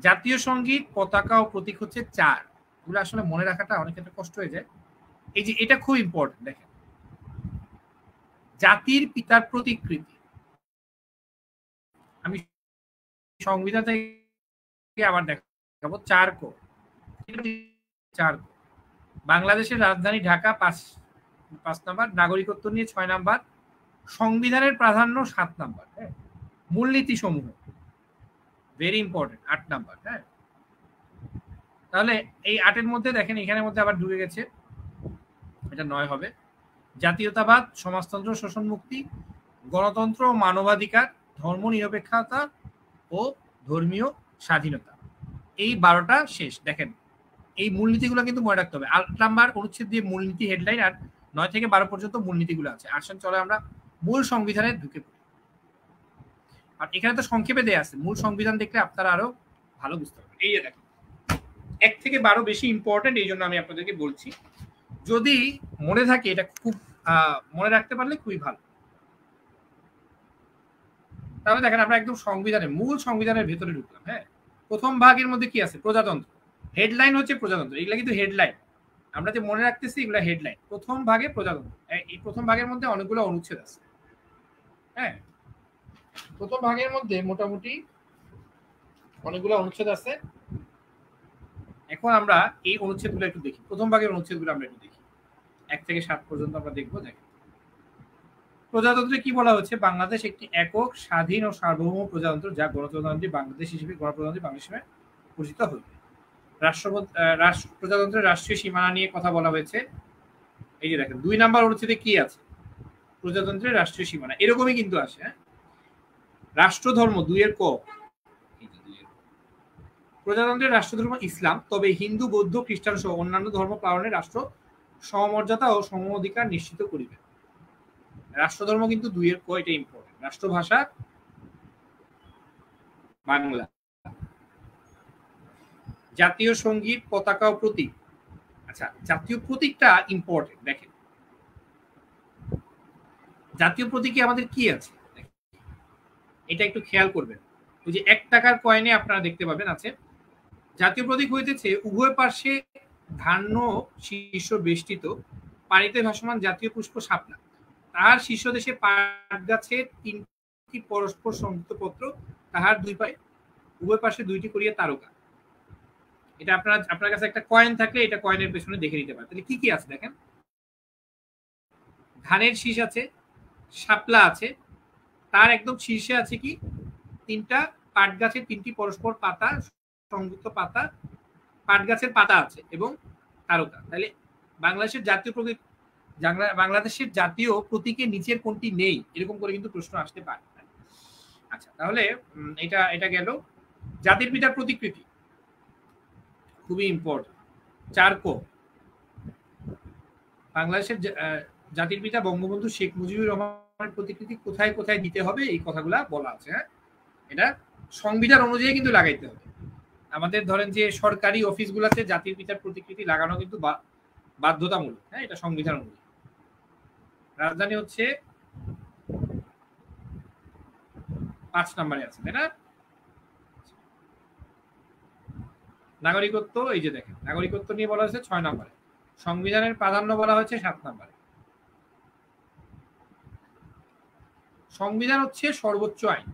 জাতীয় সঙ্গীত, পতাকা ও প্রতীক হচ্ছে 4, এগুলো আসলে মনে রাখাটা অনেক ক্ষেত্রে কষ্ট হয়ে যায়। এই যে এটা খুব ইম্পর্টেন্ট, দেখেন জাতির পিতার প্রতিকৃতি, আমি সংবিধান থেকে আবার দেখাবো 4 ক, 4 ক। বাংলাদেশের রাজধানী ঢাকা 5 নাম্বার, নাগরিকত্ব নিয়ে 6 নাম্বার, সংবিধানের প্রাধান্য 7 নাম্বার। হ্যাঁ, মূলনীতি সমূহ ভেরি ইম্পর্টেন্ট 8 নাম্বার। হ্যাঁ, তাহলে এই 8 এর মধ্যে দেখেন এখানের মধ্যে আবার ঢুকে গেছে, এটা 9 হবে। জাতীয়তাবাদ, সমাজতন্ত্র, শোষণ মুক্তি, গণতন্ত্র ও মানবাধিকার, ধর্ম নিরপেক্ষতা ও ধর্মীয় স্বাধীনতা, এই 12টা শেষ। দেখেন এই মূলনীতিগুলো কিন্তু মনে রাখতে হবে। 8 নাম্বার অনুচ্ছেদ দিয়ে মূলনীতি হেডলাইন, আর 9 থেকে 12 পর্যন্ত মূলনীতিগুলো আছে। আসেন চলে আমরা মূল সংবিধানে ঢুকে পড়ি। আর এখানে তো সংক্ষেপে দেয়া আছে, মূল সংবিধান দেখলে আপনারা আরো ভালো বুঝতে পারবেন। এই যে দেখেন 1 থেকে 12 বেশি ইম্পর্টেন্ট, এই জন্য আমি আপনাদেরকে বলছি। যদি মনে থাকে এটা খুব মনে রাখতে পারলে খুবই ভালো। তাহলে দেখেন আমরা একদম সংবিধানের মূল সংবিধানের ভেতরে ঢুকলাম। হ্যাঁ, প্রথম ভাগের মধ্যে কি আছে? প্রজাতন্ত্র, হেডলাইন হচ্ছে প্রজাতন্ত্র, এগুলা কিন্তু হেডলাইন, আমরা যে মনে রাখতেছি এগুলা হেডলাইন। প্রথম ভাগে প্রজাতন্ত্র, এই প্রথম ভাগের মধ্যে অনেকগুলো অনুচ্ছেদ আছে। হ্যাঁ, প্রথম ভাগের মধ্যে মোটামুটি অনেকগুলো অনুচ্ছেদ আছে। এখন আমরা এই অনুচ্ছেদগুলো একটু দেখি, প্রথম ভাগের অনুচ্ছেদগুলো আমরা একটু দেখি, 1 থেকে 7 পর্যন্ত আমরা দেখবো। দেখেন প্রজাতন্ত্রে কি বলা হচ্ছে? বাংলাদেশ একটি একক, স্বাধীন ও সার্বভৌম প্রজাতন্ত্র, যা গণতন্ত্রী বাংলাদেশ হিসেবে গণপ্রজাতন্ত্রী বাংলাদেশ হিসেবে পরিচিত হইবে। প্রজাতন্ত্রের রাষ্ট্রীয় সীমানা নিয়ে কথা বলা হয়েছে। এই যে দেখেন 2 নাম্বার অনুচ্ছেদে কি আছে? প্রজাতন্ত্রের রাষ্ট্রীয় সীমানা, এরকমই কিন্তু আসে। হ্যাঁ, রাষ্ট্রধর্ম 2 এর ক, প্রজাতন্ত্রের রাষ্ট্রধর্ম ইসলাম, তবে হিন্দু, বৌদ্ধ, খ্রিস্টান সহ অন্যান্য ধর্ম পালনের রাষ্ট্র সমমর্যাদা ও সম অধিকার নিশ্চিত করিবে। রাষ্ট্রধর্ম কিন্তু 2 এর ক, এটা ইম্পর্টেন্ট। রাষ্ট্রভাষা বাংলা। জাতীয় সঙ্গীত, পতাকা ও প্রতীক। আচ্ছা, জাতীয় প্রতীকটা ইম্পর্টেন্ট। দেখেন জাতীয় প্রতীকে আমাদের কি আছে, এটা একটু খেয়াল করবেন। ওই যে 1 টাকার কয়েনে আপনারা দেখতে পাবেন আছে জাতীয় প্রতীক হইতেছে উভয় পার্শ্বে ধান্য শীর্ষ বেষ্টিত পানিতে ভাসমান জাতীয় পুষ্প শাপলা, তাহার শীর্ষদেশে পাট গাছের 3টি পরস্পর সংযুক্ত পত্র, তাহার দুই পায়ে উভয় পাশে 2টি করিয়া তারকা। এটা আপনার কাছে একটা কয়েন থাকলে এটা কয়েনের পেছনে দেখে নিতে পারেন। তাহলে কি কি আছে দেখেন, ধানের শীষ আছে, শাপলা আছে, তার একদম শীর্ষে আছে কি 3টা পাট গাছের 3টি পরস্পর পাতা সংযুক্ত পাতা, পাট গাছের পাতা আছে এবং তারকা। তাহলে বাংলাদেশের জাতীয় প্রতীকের নিচের কোনটি নেই, এরকম করে কিন্তু প্রশ্ন আসতে পারে। আচ্ছা, তাহলে এটা গেল। জাতির পিতার প্রতিকৃতি খুবই ইম্পর্টেন্ট। 4 ক, বাংলাদেশের জাতির পিতা বঙ্গবন্ধু শেখ মুজিবুর রহমানের প্রতিকৃতি কোথায় কোথায় দিতে হবে এই কথাগুলা বলা আছে। হ্যাঁ, এটা সংবিধান অনুযায়ী কিন্তু লাগাইতে হবে। আমাদের ধরেন যে সরকারি অফিসগুলোতে জাতির পিতার প্রতিকৃতি লাগানো কিন্তু বাধ্যতামূলক। হ্যাঁ, এটা সংবিধান অনুযায়ী। রাজধানী হচ্ছে 5 নম্বরে আছে, তাই না? নাগরিকত্ব, এই যে দেখেন নাগরিকত্ব নিয়ে বলা হয়েছে 6 নম্বরে। সংবিধানের প্রাধান্য বলা হয়েছে 7 নম্বরে। সংবিধান হচ্ছে সর্বোচ্চ আইন।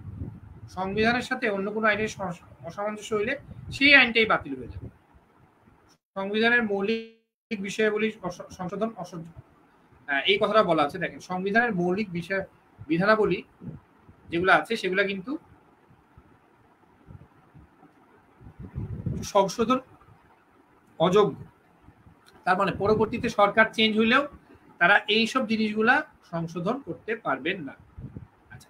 সংবিধানের সাথে অন্য কোনো আইনের অসামঞ্জস্য হইলে সেই আইনটাই বাতিল হয়ে যাবে। সংবিধানের মৌলিক বিষয়াবলী সংশোধন অসহ্য, এই কথাটা বলা আছে। দেখেন সংবিধানের মৌলিক বিষয় বিধানাবলী যেগুলো আছে সেগুলো কিন্তু সংশোধন অযোগ্য। তার মানে পরবর্তীতে সরকার চেঞ্জ হইলেও তারা এইসব জিনিসগুলা সংশোধন করতে পারবেন না। আচ্ছা,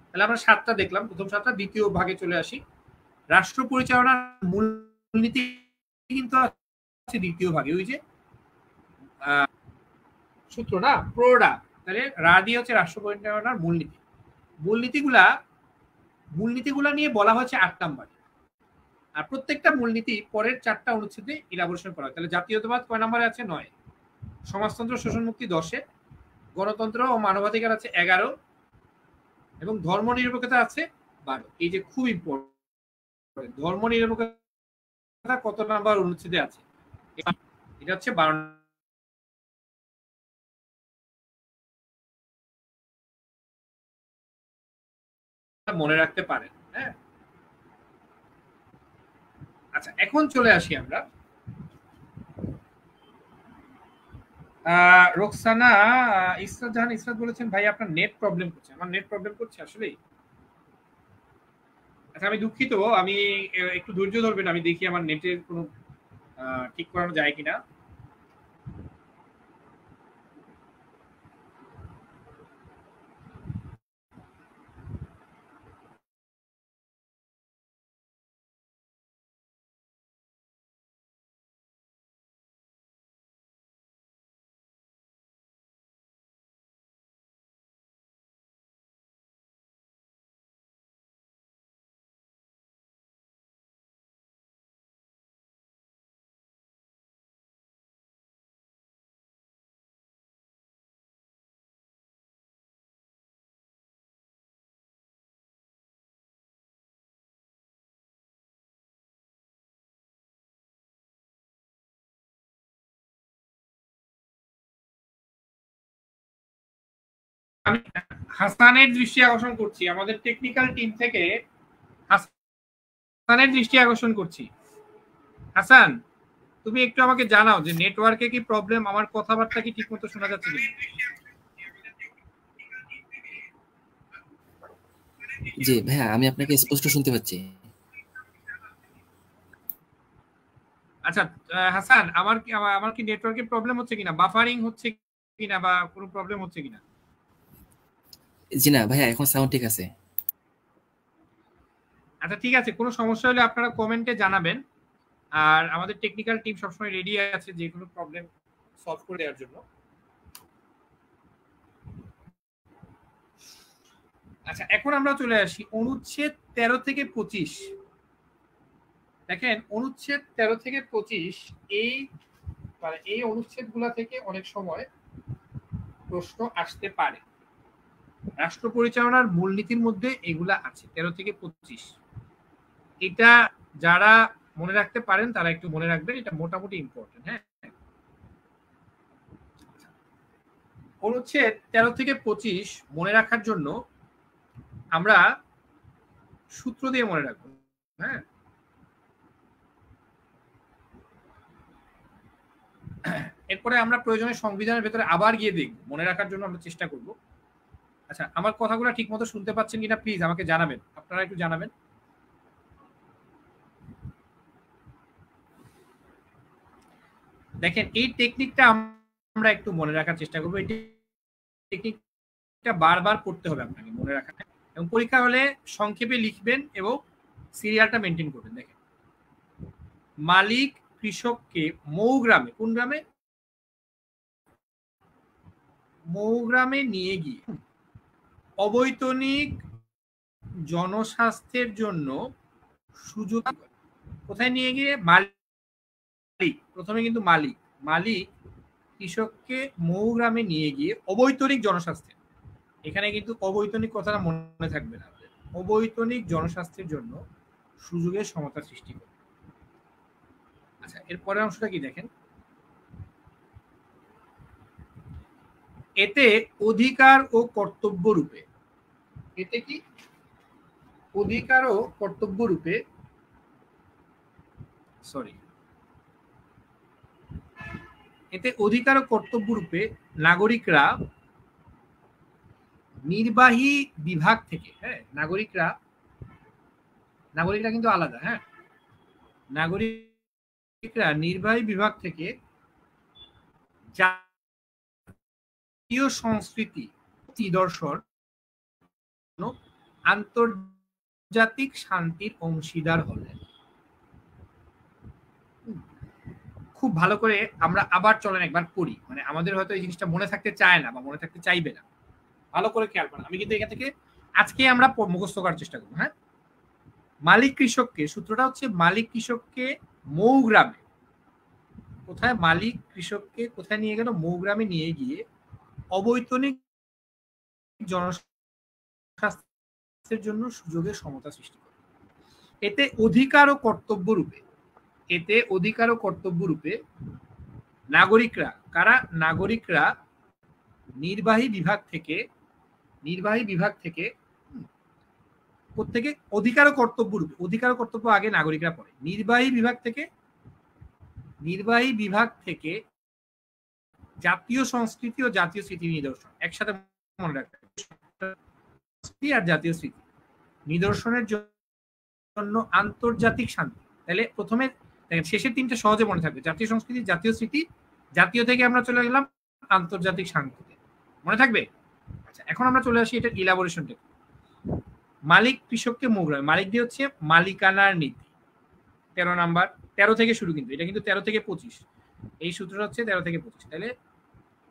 তাহলে আমরা 7টা দেখলাম, প্রথম 7টা। দ্বিতীয় ভাগে চলে আসি। রাষ্ট্র পরিচালনার মূলনীতি কিন্তু আছে দ্বিতীয় ভাগে, ওই যে সূত্র না, প্রোডা। তাহলে রা দিয়ে হচ্ছে রাষ্ট্র পরিচালনার মূলনীতি। মূলনীতিগুলা নিয়ে বলা হয়েছে 8 নম্বরে। আর প্রত্যেকটা মূলনীতি পরের 4টা অনুচ্ছেদে ইলাবোরেশন করা হয়। তাহলে জাতীয়তাবাদ কয় নম্বরে আছে? 9। সমাজতন্ত্র শোষণ মুক্তি 10-এ, গণতন্ত্র ও মানবাধিকার আছে 11, এবং ধর্ম নিরপেক্ষতা আছে 12। এই যে খুব ইম্পর্টেন্ট, ধর্ম নিরপেক্ষতা কত নাম্বার অনুচ্ছেদে আছে? এটা হচ্ছে 12 মনে রাখতে পারেন। হ্যাঁ, আচ্ছা, এখন চলে আসি আমরা রোকসানা ইসরাত জাহান ইসরাত বলেছেন, ভাই আপনার নেট প্রবলেম করছে। আমার নেট প্রবলেম করছে আসলেই। আচ্ছা, আমি দুঃখিত, আমি একটু ধৈর্য ধরবেন, আমি দেখি আমার নেটের কোনো ঠিক করানো যায় কিনা। আমি হাসানের দৃষ্টি আকর্ষণ করছি, আমাদের টেকনিক্যাল টিম থেকে হাসানের দৃষ্টি আকর্ষণ করছি। হাসান, তুমি একটু আমাকে জানাও যে নেটওয়ার্কে কি প্রবলেম, আমার কথাবার্তা কি ঠিকমতো শোনা যাচ্ছে কিনা? জি ভাইয়া, আমি আপনাকে স্পষ্ট শুনতে পাচ্ছি। আচ্ছা হাসান, আমার কি নেটওয়ার্কের প্রবলেম হচ্ছে কিনা, বাফারিং হচ্ছে কিনা, বা কোনো প্রবলেম হচ্ছে কিনা? জি না ভাইয়া, এখন সাউন্ড ঠিক আছে। আচ্ছা ঠিক আছে, কোনো সমস্যা হলে আপনারা কমেন্টে জানাবেন, আর আমাদের টেকনিক্যাল টিম সবসময় রেডি আছে যে কোনো প্রবলেম সলভ করে দেওয়ার জন্য। আচ্ছা, এখন আমরা চলে আসি অনুচ্ছেদ 13 থেকে 25। দেখেন অনুচ্ছেদ 13 থেকে 25 এই অনুচ্ছেদগুলা থেকে অনেক সময় প্রশ্ন আসতে পারে। রাষ্ট্র পরিচালনার মূলনীতির মধ্যে এগুলা আছে 13 থেকে 25। এটা যারা মনে রাখতে পারেন তারা একটু মনে রাখবেন, এটা মোটামুটি ইম্পর্টেন্ট। হ্যাঁ, অনুচ্ছেদ 13 থেকে 25 মনে রাখার জন্য আমরা সূত্র দিয়ে মনে রাখবো। হ্যাঁ, এরপরে আমরা প্রয়োজনে সংবিধানের ভেতরে আবার গিয়ে দেখব, মনে রাখার জন্য আমরা চেষ্টা করব। আচ্ছা, আমার কথাগুলো ঠিক মতো শুনতে পাচ্ছেন কিনা প্লিজ আমাকে জানাবেন, আপনারা একটু জানাবেন। দেখেন এই টেকনিকটা আমরা একটু মনে রাখার চেষ্টা করবো। এই টেকনিকটা বারবার পড়তে হবে আপনাকে মনে রাখা, এবং পরীক্ষা হলে সংক্ষেপে লিখবেন এবং সিরিয়ালটা মেনটেন করবেন। দেখেন, মালিক কৃষককে মৌগ্রামে, কোন গ্রামে? মৌগ্রামে নিয়ে গিয়ে অবৈতনিক জনস্বাস্থ্যের জন্য সুযোগ, কোথায় নিয়ে গিয়ে? মালিক, প্রথমে কিন্তু মালিক কৃষককে মৌগ্রামে নিয়ে গিয়ে অবৈতনিক জনস্বাস্থ্যের, এখানে কিন্তু অবৈতনিক কথাটা মনে থাকবে না, অবৈতনিক জনস্বাস্থ্যের জন্য সুযোগের সমতা সৃষ্টি করে। আচ্ছা, এর পরের অংশটা কি দেখেন, এতে অধিকার ও কর্তব্য রূপে, এতে কি অধিকার ও কর্তব্য রূপে, এতে অধিকার ও কর্তব্য রূপে নাগরিকরা নির্বাহী বিভাগ থেকে, হ্যাঁ নাগরিকরা কিন্তু আলাদা, হ্যাঁ নাগরিকরা নির্বাহী বিভাগ থেকে জাতীয় সংস্কৃতি নিদর্শন আন্তর্জাতিক শান্তির অংশীদার হলেন। খুব ভালো করে আমরা আবার চলেন একবার পড়ি, মানে আমাদের হয়তো এই জিনিসটা মনে থাকতে চায় না বা মনে থাকতে চাইবে না, ভালো করে খেয়াল করেন। আমি কিন্তু এখান থেকে আজকে আমরা মুখস্থ করার চেষ্টা করবো। হ্যাঁ, মালিক কৃষককে, সূত্রটা হচ্ছে মালিক কৃষককে মৌগ্রামে, কোথায়? মালিক কৃষককে কোথায় নিয়ে গেল? মৌগ্রামে নিয়ে গিয়ে অবৈতনিক জনস্বাস্থ্যের জন্য সুযোগের সমতা সৃষ্টি করে। এতে অধিকার ও কর্তব্য রূপে, এতে অধিকার ও কর্তব্য রূপে নাগরিকরা, কারা? নাগরিকরা নির্বাহী বিভাগ থেকে প্রত্যেকে অধিকার ও কর্তব্য রূপে, অধিকার ও কর্তব্য আগে নাগরিকরা পড়ে, নির্বাহী বিভাগ থেকে জাতীয় সংস্কৃতি ও জাতীয় স্মৃতি নিদর্শন, একসাথে মনে রাখতে, আর জাতীয় স্মৃতি নিদর্শনের জন্য আন্তর্জাতিক শান্তি। তাহলে প্রথমে দেখেন শেষের তিনটা সহজে মনে থাকবে, জাতীয় সংস্কৃতি, জাতীয় স্মৃতি, জাতীয় থেকে আমরা চলে গেলাম আন্তর্জাতিক শান্তিতে, মনে থাকবে। আচ্ছা, এখন আমরা চলে আসি এটার ইলাবোরেশনটা। মালিক কৃষককে মৌগ্রামে, মালিক দিয়ে হচ্ছে মালিকানার নীতি, 13 নাম্বার, 13 থেকে শুরু, কিন্তু এটা কিন্তু 13 থেকে 25, এই সূত্রটা হচ্ছে 13 থেকে 25। তাহলে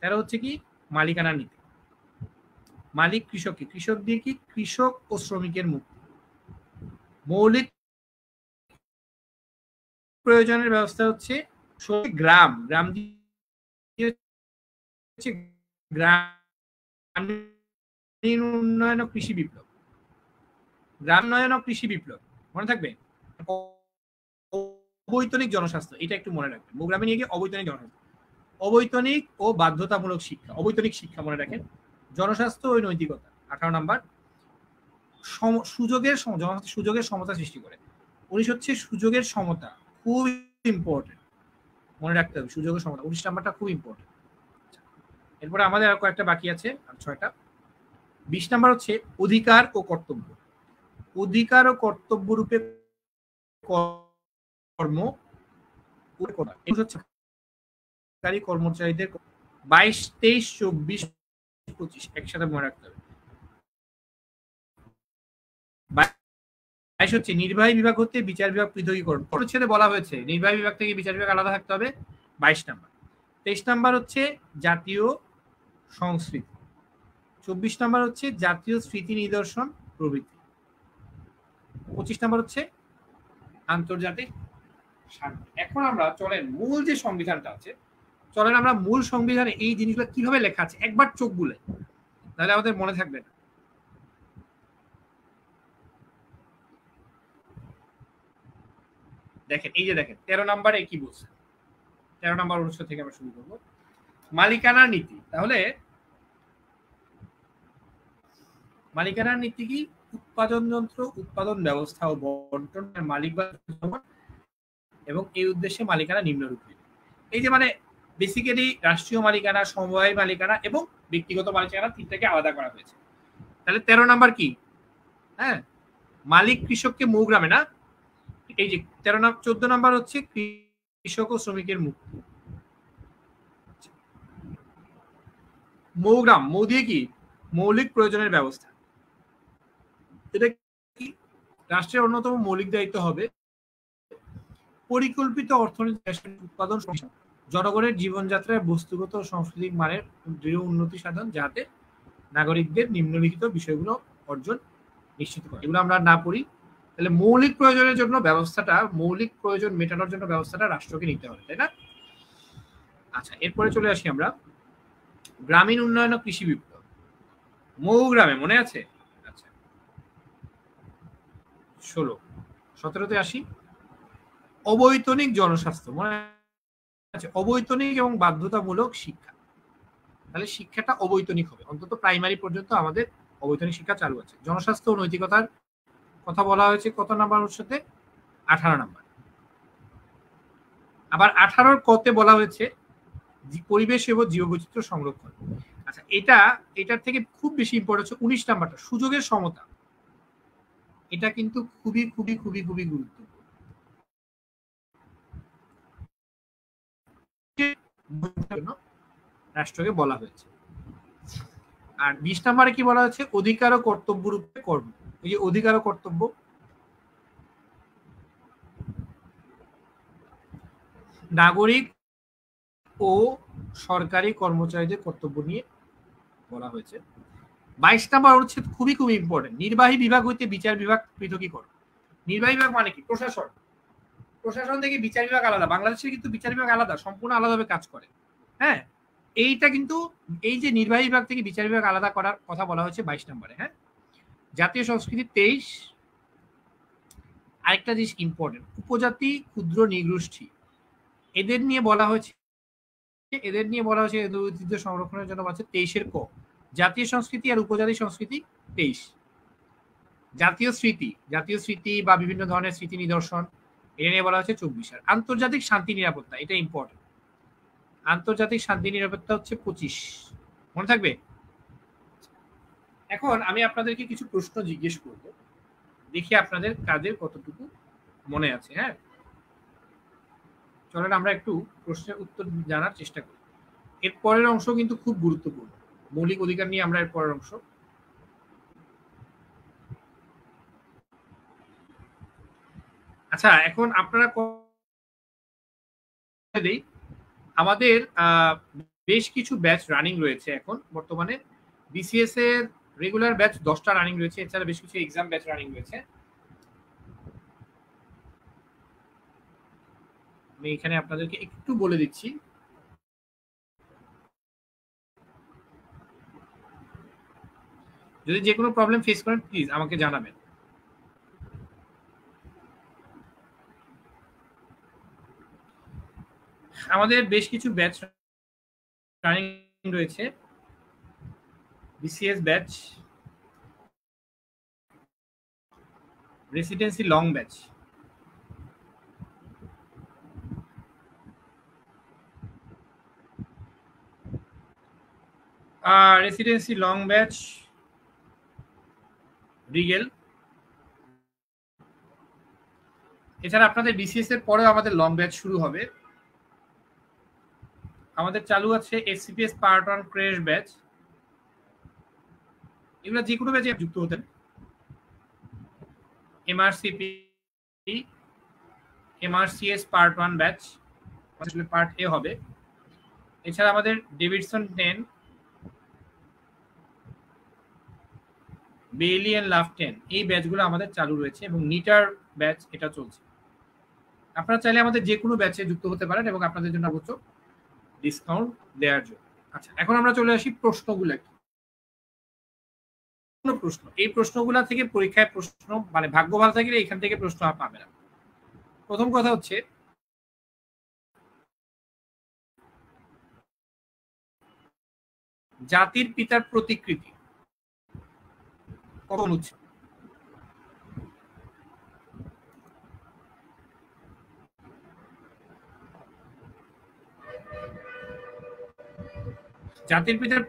13 হচ্ছে কি? মালিকানার নীতি। মালিক কৃষককে, কৃষক দিয়ে কি? কৃষক ও শ্রমিকের মুক্তি, মৌলিক প্রয়োজনের ব্যবস্থা হচ্ছে গ্রাম দিয়ে হচ্ছে গ্রাম উন্নয়ন ও কৃষি বিপ্লব, গ্রাম উন্নয়ন ও কৃষি বিপ্লব, মনে থাকবে। অবৈতনিক জনস্বাস্থ্য, এটা একটু মনে রাখবেন, মৌগ্রামে নিয়ে গিয়ে অবৈতনিক জনস্বাস্থ্য, অবৈতনিক ও বাধ্যতামূলক শিক্ষা, অবৈতনিক শিক্ষা মনে রাখেন, জনস্বাস্থ্য ও নৈতিকতা, 18 নাম্বার, সুযোগের সমতা সৃষ্টি করে। 19 হচ্ছে সুযোগের সমতা, খুব ইম্পর্টেন্ট, মনে রাখতে হবে সুযোগের সমতা, 19 নাম্বারটা খুব ইম্পর্টেন্ট। এরপরে আমাদের আর কয়েকটা বাকি আছে, আর 6টা। 20 নাম্বার হচ্ছে অধিকার ও কর্তব্য, অধিকার ও কর্তব্য রূপে কর্ম কর্মচারীদের 22, 23, 24, 25 একসাথে মনে রাখতে হবে। 22 হচ্ছে নির্বাহী বিভাগ হতে বিচার বিভাগ পৃথকীকরণ, পরিচ্ছেদে বলা হয়েছে নির্বাহী বিভাগ থেকে বিচার বিভাগ আলাদা থাকতে হবে, 22 নাম্বার। 23 নাম্বার হচ্ছে জাতীয় সংস্কৃতি, 24 নাম্বার হচ্ছে জাতীয় স্মৃতি নিদর্শন প্রভৃতি, 25 নাম্বার হচ্ছে আন্তর্জাতিক এখন আমরা চলেন মূল যে সংবিধানটা আছে, চলেন আমরা মূল সংবিধানে এই জিনিসগুলো কিভাবে লেখা আছে একবার চোখ বুলে, তাহলে আমাদের মনে থাকবে না। দেখেন এই যে দেখেন 13 নম্বরে কি বলছে, 13 নম্বর অনুচ্ছেদ থেকে আমরা শুরু করবো। মালিকানার নীতি। তাহলে মালিকানার নীতি কি? উৎপাদন যন্ত্র, উৎপাদন ব্যবস্থা ও বন্টনের মালিক বা এবং এই উদ্দেশ্যে মালিকানা নিম্নরূপ। এই যে মানে বেসিক্যালি রাষ্ট্রীয় মালিকানা, সমবায় মালিকানা এবং ব্যক্তিগত মালিকানা তিনটাকে আলাদা করা হয়েছে। তাহলে 13 নাম্বার কি? হ্যাঁ, মালিক কৃষককে মৌগ্রামে, না এই যে 14 নাম্বার হচ্ছে কৃষক ও শ্রমিকের মুক্তি। মৌগ্রাম, মৌ দিয়ে কি? মৌলিক প্রয়োজনের ব্যবস্থা। এটা কি? রাষ্ট্রের অন্যতম মৌলিক দায়িত্ব হবে পরিকল্পিত অর্থনৈতিক উৎপাদন, জনগণের জীবনযাত্রায় বস্তুগত ও সাংস্কৃতিক মানের দৃঢ় উন্নতি সাধন, যাতে নাগরিকদের নিম্নলিখিত বিষয়গুলো অর্জন নিশ্চিত করে। এগুলো আমরা না পড়ি, তাহলে মৌলিক প্রয়োজনের জন্য ব্যবস্থাটা, মৌলিক প্রয়োজন মেটানোর জন্য ব্যবস্থাটা রাষ্ট্রকে নিতে হবে, তাই না? আচ্ছা, এরপরে চলে আসি আমরা গ্রামীণ উন্নয়ন ও কৃষি বিপ্লব। মৌগ্রামে মনে আছে? আচ্ছা 17তে আসি। অবৈতনিক জনস্বাস্থ্য মনে আছে? অবৈতনিক এবং বাধ্যতামূলক শিক্ষা। তাহলে শিক্ষাটা অবৈতনিক হবে, অন্তত প্রাইমারি পর্যন্ত আমাদের অবৈতনিক শিক্ষা চালু আছে। জনস্বাস্থ্য ও নৈতিকতার কথা বলা হয়েছে কত নাম্বার অনুচ্ছেদে? 18 নাম্বার। আবার 18 কতে বলা হয়েছে পরিবেশ এবং জীববৈচিত্র্য সংরক্ষণ। আচ্ছা, এটার থেকে খুব বেশি ইম্পর্টেন্ট হচ্ছে 19 নাম্বারটা, সুযোগের সমতা। এটা কিন্তু খুবই খুবই খুবই খুবই গুরুত্বপূর্ণ। রাষ্ট্রকে বলা হয়েছে। আর 20 নম্বরে কি বলা হয়েছে? অধিকার ও কর্তব্য রূপে কর্ম। এই যে অধিকার ও কর্তব্য, নাগরিক ও সরকারি কর্মচারীদের কর্তব্য নিয়ে বলা হয়েছে। 22 নম্বর অনুচ্ছেদ খুবই খুবই ইম্পর্টেন্ট। নির্বাহী বিভাগ হইতে বিচার বিভাগ পৃথকীকরণ। নির্বাহী বিভাগ মানে কি? প্রশাসন। প্রশাসন থেকে বিচার বিভাগ আলাদা। বাংলাদেশে কিন্তু বিচার বিভাগ আলাদা, সম্পূর্ণ আলাদাভাবে কাজ করে। হ্যাঁ, এইটা কিন্তু এই যে নির্বাহী বিভাগ থেকে বিচার বিভাগ আলাদা করার কথা বলা হয়েছে 22 নম্বরে। হ্যাঁ, জাতীয় সংস্কৃতি 23। আরেকটা জিনিস ইম্পর্টেন্ট, উপজাতি, ক্ষুদ্র নৃগোষ্ঠী, এদের নিয়ে বলা হয়েছে, ঐতিহ্য সংরক্ষণের জন্য আছে 23-এর ক। জাতীয় সংস্কৃতি আর উপজাতি সংস্কৃতি 23। জাতীয় স্মৃতি বা বিভিন্ন ধরনের স্মৃতি নিদর্শন, এটা নিয়ে বলা হচ্ছে 24। আর আন্তর্জাতিক শান্তি নিরাপত্তা, এটা ইম্পর্টেন্ট। আন্তর্জাতিক শান্তি নিরাপত্তা হচ্ছে 25, মনে থাকবে। এখন আমি আপনাদেরকে কিছু প্রশ্ন জিজ্ঞেস করব, দেখি আপনাদের কাদের কতটুকু মনে আছে। হ্যাঁ, চলেন আমরা একটু প্রশ্নের উত্তর জানার চেষ্টা করি। এর পরের অংশ কিন্তু খুব গুরুত্বপূর্ণ, মৌলিক অধিকার নিয়ে আমরা এর পরের অংশ। আচ্ছা, এখন আপনারা আমাদের বেশ কিছু ব্যাচ রানিং রয়েছে এখন বর্তমানে। বিসিএস এর রেগুলার ব্যাচ 10টা রানিং রয়েছে, এছাড়া বেশ কিছু এক্সাম ব্যাচ রানিং রয়েছে। আমি এখানে আপনাদেরকে একটু বলে দিচ্ছি। যদি যে কোনো প্রবলেম ফেস করেন প্লিজ আমাকে জানাবেন। আমাদের বেশ কিছু ব্যাচ রানিং রয়েছে। BCS batch, residency long batch, residency long batch Rigel. এছাড়া আপনাদের বিসিএস এর পরেও আমাদের লং ব্যাচ শুরু হবে। আমাদের চালু আছে এসসিপিএস পার্ট 1 ক্র্যাশ ব্যাচ। এগুলো যে কোনো ব্যাচে যুক্ত হতেন। এমআরসিপি, এমআরসিএস পার্ট 1 ব্যাচ, আসলে পার্ট এ হবে। এছাড়া আমাদের ডেভিডসন 10, বেইলি এন্ড লাভ 10, এই ব্যাচগুলো আমাদের চালু রয়েছে এবং নিটার ব্যাচ এটা চলছে। আপনারা চাইলে আমাদের যে কোনো ব্যাচে যুক্ত হতে পারেন এবং আপনাদের জন্য সর্বোচ্চ ডিসকাউন্ট দেওয়ার জন্য। আচ্ছা, এখন আমরা চলে আসি প্রশ্নগুলো কি। প্রশ্ন, এই প্রশ্নগুলা থেকে পরীক্ষায় প্রশ্ন মানে ভাগ্য ভালো থাকলে এখান থেকে প্রশ্ন পাবে না। প্রথম কথা হচ্ছে জাতির পিতার প্রতিকৃতি কখন উচ্ছেদ? জাতির পিতার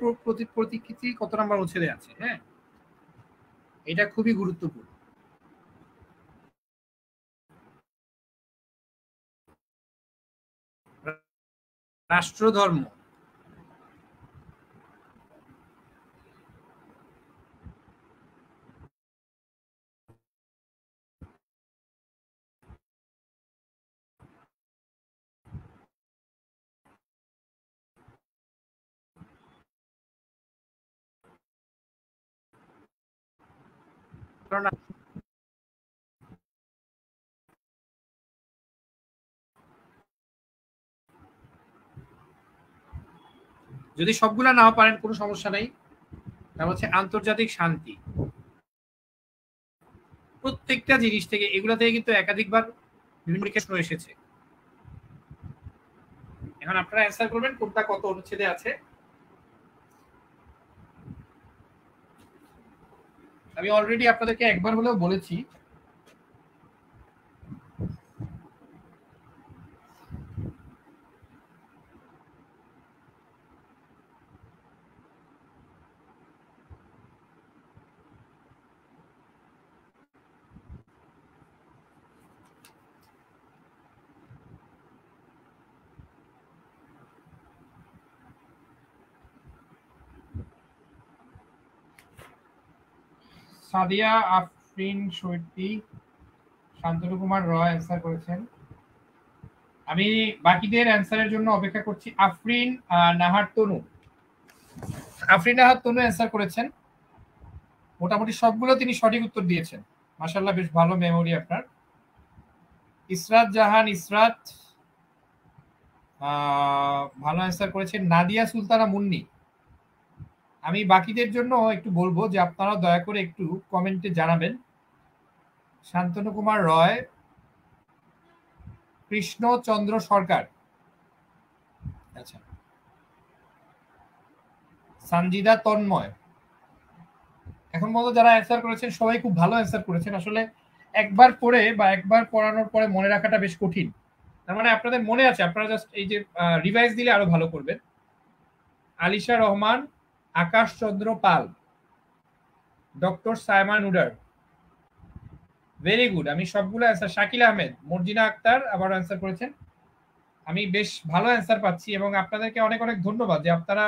প্রতিকৃতি কত নাম্বার উচ্ছেদে আছে? হ্যাঁ, এটা খুবই গুরুত্বপূর্ণ। রাষ্ট্রধর্ম, যদি সবগুলা নাও পারেন কোনো সমস্যা নাই। তার হচ্ছে আন্তর্জাতিক শান্তি। প্রত্যেকটা জিনিস থেকে এগুলা থেকে কিন্তু একাধিকবার বিভিন্ন প্রশ্ন এসেছে। এখন আপনারা অ্যান্সার করবেন কোনটা কত অনুচ্ছেদে আছে। আমি অলরেডি আপনাদেরকে একবার হলেও বলেছি সাদিয়া আফরিন শৈতি, শান্তনু কুমার রয় অ্যান্সার করেছেন। আমি বাকিদের অ্যান্সারের জন্য অপেক্ষা করছি। আফরিন নাহার তনু, আফরিন নাহার তনু অ্যান্সার করেছেন। মোটামুটি সবগুলো তিনি সঠিক উত্তর দিয়েছেন। মাশাআল্লাহ, বেশ ভালো মেমোরি আপনার। ইসরাত জাহান ইসরাত ভালো অ্যান্সার করেছেন। নাদিয়া সুলতানা মুন্নি। আমি বাকিদের জন্য একটু বলবো যে আপনারা দয়া করে একটু কমেন্টে জানাবেন। শান্তনু কুমার রয়, কৃষ্ণচন্দ্র সরকার, আচ্ছা, সঞ্জিদা তন্ময়। এখন পর্যন্ত যারা অ্যান্সার করেছেন সবাই খুব ভালো অ্যান্সার করেছেন। আসলে একবার পড়ে বা একবার পড়ানোর পরে মনে রাখাটা বেশ কঠিন। তার মানে আপনাদের মনে আছে, আপনারা জাস্ট এই যে রিভাইজ দিলে আরো ভালো করবেন। আলিশা রহমান, আকাশ Chandra Pal, doctor Saiman উডার, very good. আমি সবগুলো অ্যান্সার। শাকিল আহমেদ, মর্জিনা আক্তার আবার অ্যান্সার করেছেন। আমি বেশ ভালো অ্যান্সার পাচ্ছি এবং আপনাদেরকে অনেক অনেক ধন্যবাদ যে আপনারা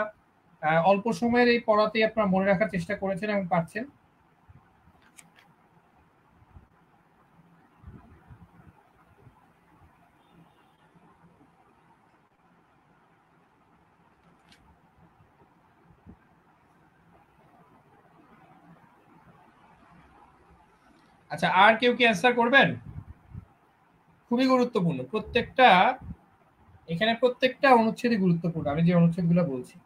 অল্প সময়ের এই পড়াতেই আপনারা মনে রাখার চেষ্টা করেছেন এবং পাচ্ছেন। আচ্ছা, আর কেউ কি অ্যান্সার করবেন? খুবই গুরুত্বপূর্ণ প্রত্যেকটা, এখানে প্রত্যেকটা অনুচ্ছেদই গুরুত্বপূর্ণ, আমি যে অনুচ্ছেদগুলো বলছি।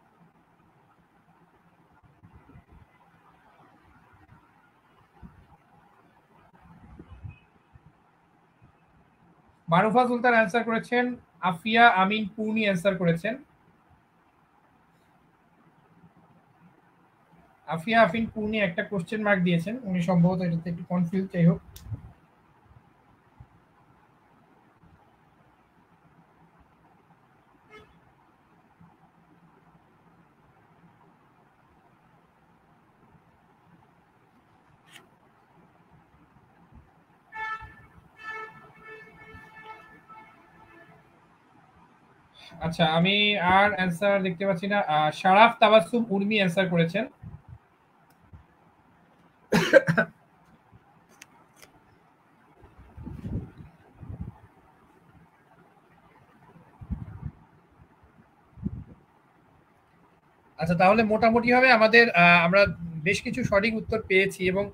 মারুফা সুলতান অ্যান্সার করেছেন। আফিয়া আমিন পূর্ণি অ্যান্সার করেছেন। আফিয়া আফিন পূর্ণি একটা কোশ্চেন মার্ক দিয়েছেন, উনি সম্ভবত এটাতে একটু কনফিউজ। যাই হোক, আচ্ছা আমি আর অ্যান্সার দেখতে পাচ্ছি না। শারাফ তাবাসসুম উর্মি অ্যান্সার করেছেন। আচ্ছা, তাহলে মোটামুটি ভাবে আমাদের আমরা বেশ কিছু সঠিক উত্তর পেয়েছি এবং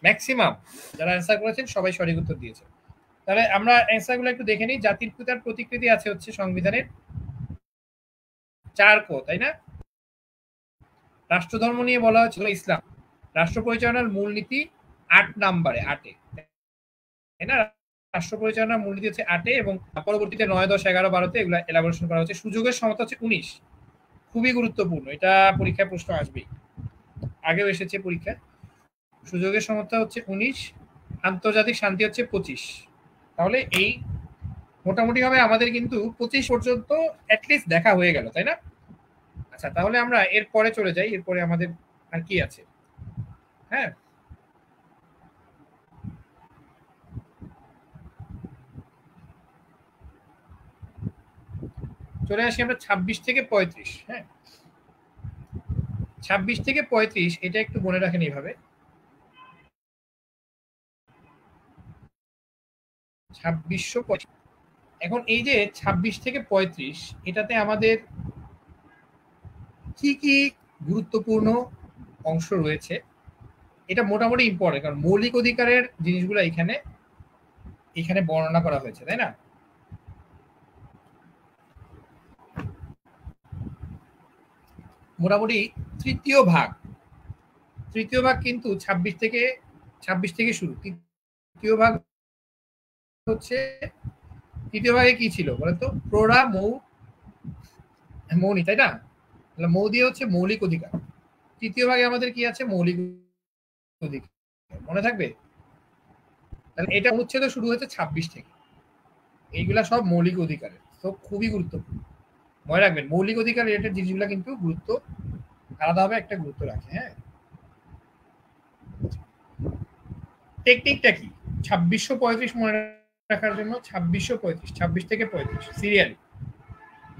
ম্যাক্সিমাম যারা অ্যান্সার করেছেন সবাই সঠিক উত্তর দিয়েছে। তাহলে আমরা অ্যান্সারগুলো একটু দেখে নিই। জাতির পিতার প্রতিকৃতি আছে হচ্ছে সংবিধানের 4 ক, তাই না? রাষ্ট্রধর্ম নিয়ে বলা হয়েছিল ইসলাম। রাষ্ট্র পরিচালনার মূলনীতি 8 নম্বরে, 8-এ, তাই না? রাষ্ট্র পরিচালনার মূলনীতি হচ্ছে 8-এ এবং পরবর্তীতে 9, 10, 11, 12-তে এগুলো এলাবোরেশন করা হচ্ছে। সুযোগের সমতা হচ্ছে 19, খুবই গুরুত্বপূর্ণ, এটা পরীক্ষায় প্রশ্ন আসবেই, আগেও এসেছে পরীক্ষায়। সুযোগের সমতা হচ্ছে 19, আন্তর্জাতিক শান্তি হচ্ছে 25। তাহলে এই মোটামুটি ভাবে আমাদের কিন্তু 25 পর্যন্ত অ্যাটলিস্ট দেখা হয়ে গেল, তাই না? আচ্ছা, তাহলে আমরা এরপরে চলে যাই। এরপরে আমাদের আর কি আছে? হ্যাঁ, চলে আসি আমরা 26 থেকে 35। হ্যাঁ, 26 থেকে 35 এটা একটু মনে রাখেন এইভাবে। 2635। এখন এই যে 26 থেকে 35, এটাতে আমাদের কি কি গুরুত্বপূর্ণ অংশ রয়েছে, এটা মোটামুটি ইম্পর্টেন্ট, কারণ মৌলিক অধিকারের জিনিসগুলো এখানে বর্ণনা করা হয়েছে, তাই না? মোটামুটি তৃতীয় ভাগ কিন্তু 26 থেকে শুরু। তৃতীয় ভাগ হচ্ছে, তৃতীয় ভাগে কি ছিল বলতো? প্রোরা, মৌনি, তাই না? মৌ দিয়ে হচ্ছে মৌলিক অধিকার। তৃতীয় ভাগে আমাদের কি আছে? মৌলিক অধিকার, মনে থাকবে? তাহলে এটা অনুচ্ছেদ শুরু হয়েছে 26 থেকে, এইগুলা সব মৌলিক অধিকারের, তো খুবই গুরুত্বপূর্ণ, মনে রাখবেন। মৌলিক অধিকার রিলেটেড জিনিসগুলো কিন্তু গুরুত্ব আলাদাভাবে একটা গুরুত্ব রাখে। হ্যাঁ, টেকনিকটা কি? 2635 মনে রাখার জন্য 26 থেকে 35 সিরিয়ালি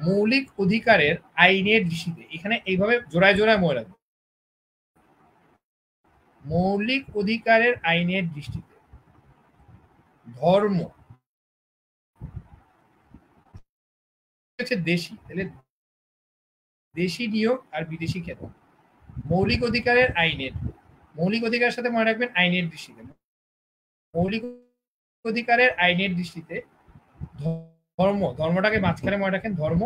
মৌলিক অধিকারের আইনের দৃষ্টিতে, এখানে এইভাবে জোড়ায় জোড়ায় মনে রাখবে। মৌলিক অধিকারের আইনের দৃষ্টিতে ধর্ম হচ্ছে দেশি, তাহলে দেশি নিয়োগ আর বিদেশি খেতাব। মৌলিক অধিকারের সাথে মনে রাখবেন আইনের দৃষ্টিতে। মৌলিক অধিকারের আইনের দৃষ্টিতে ধর্মটাকে মাঝখানে মনে রাখেন। ধর্ম,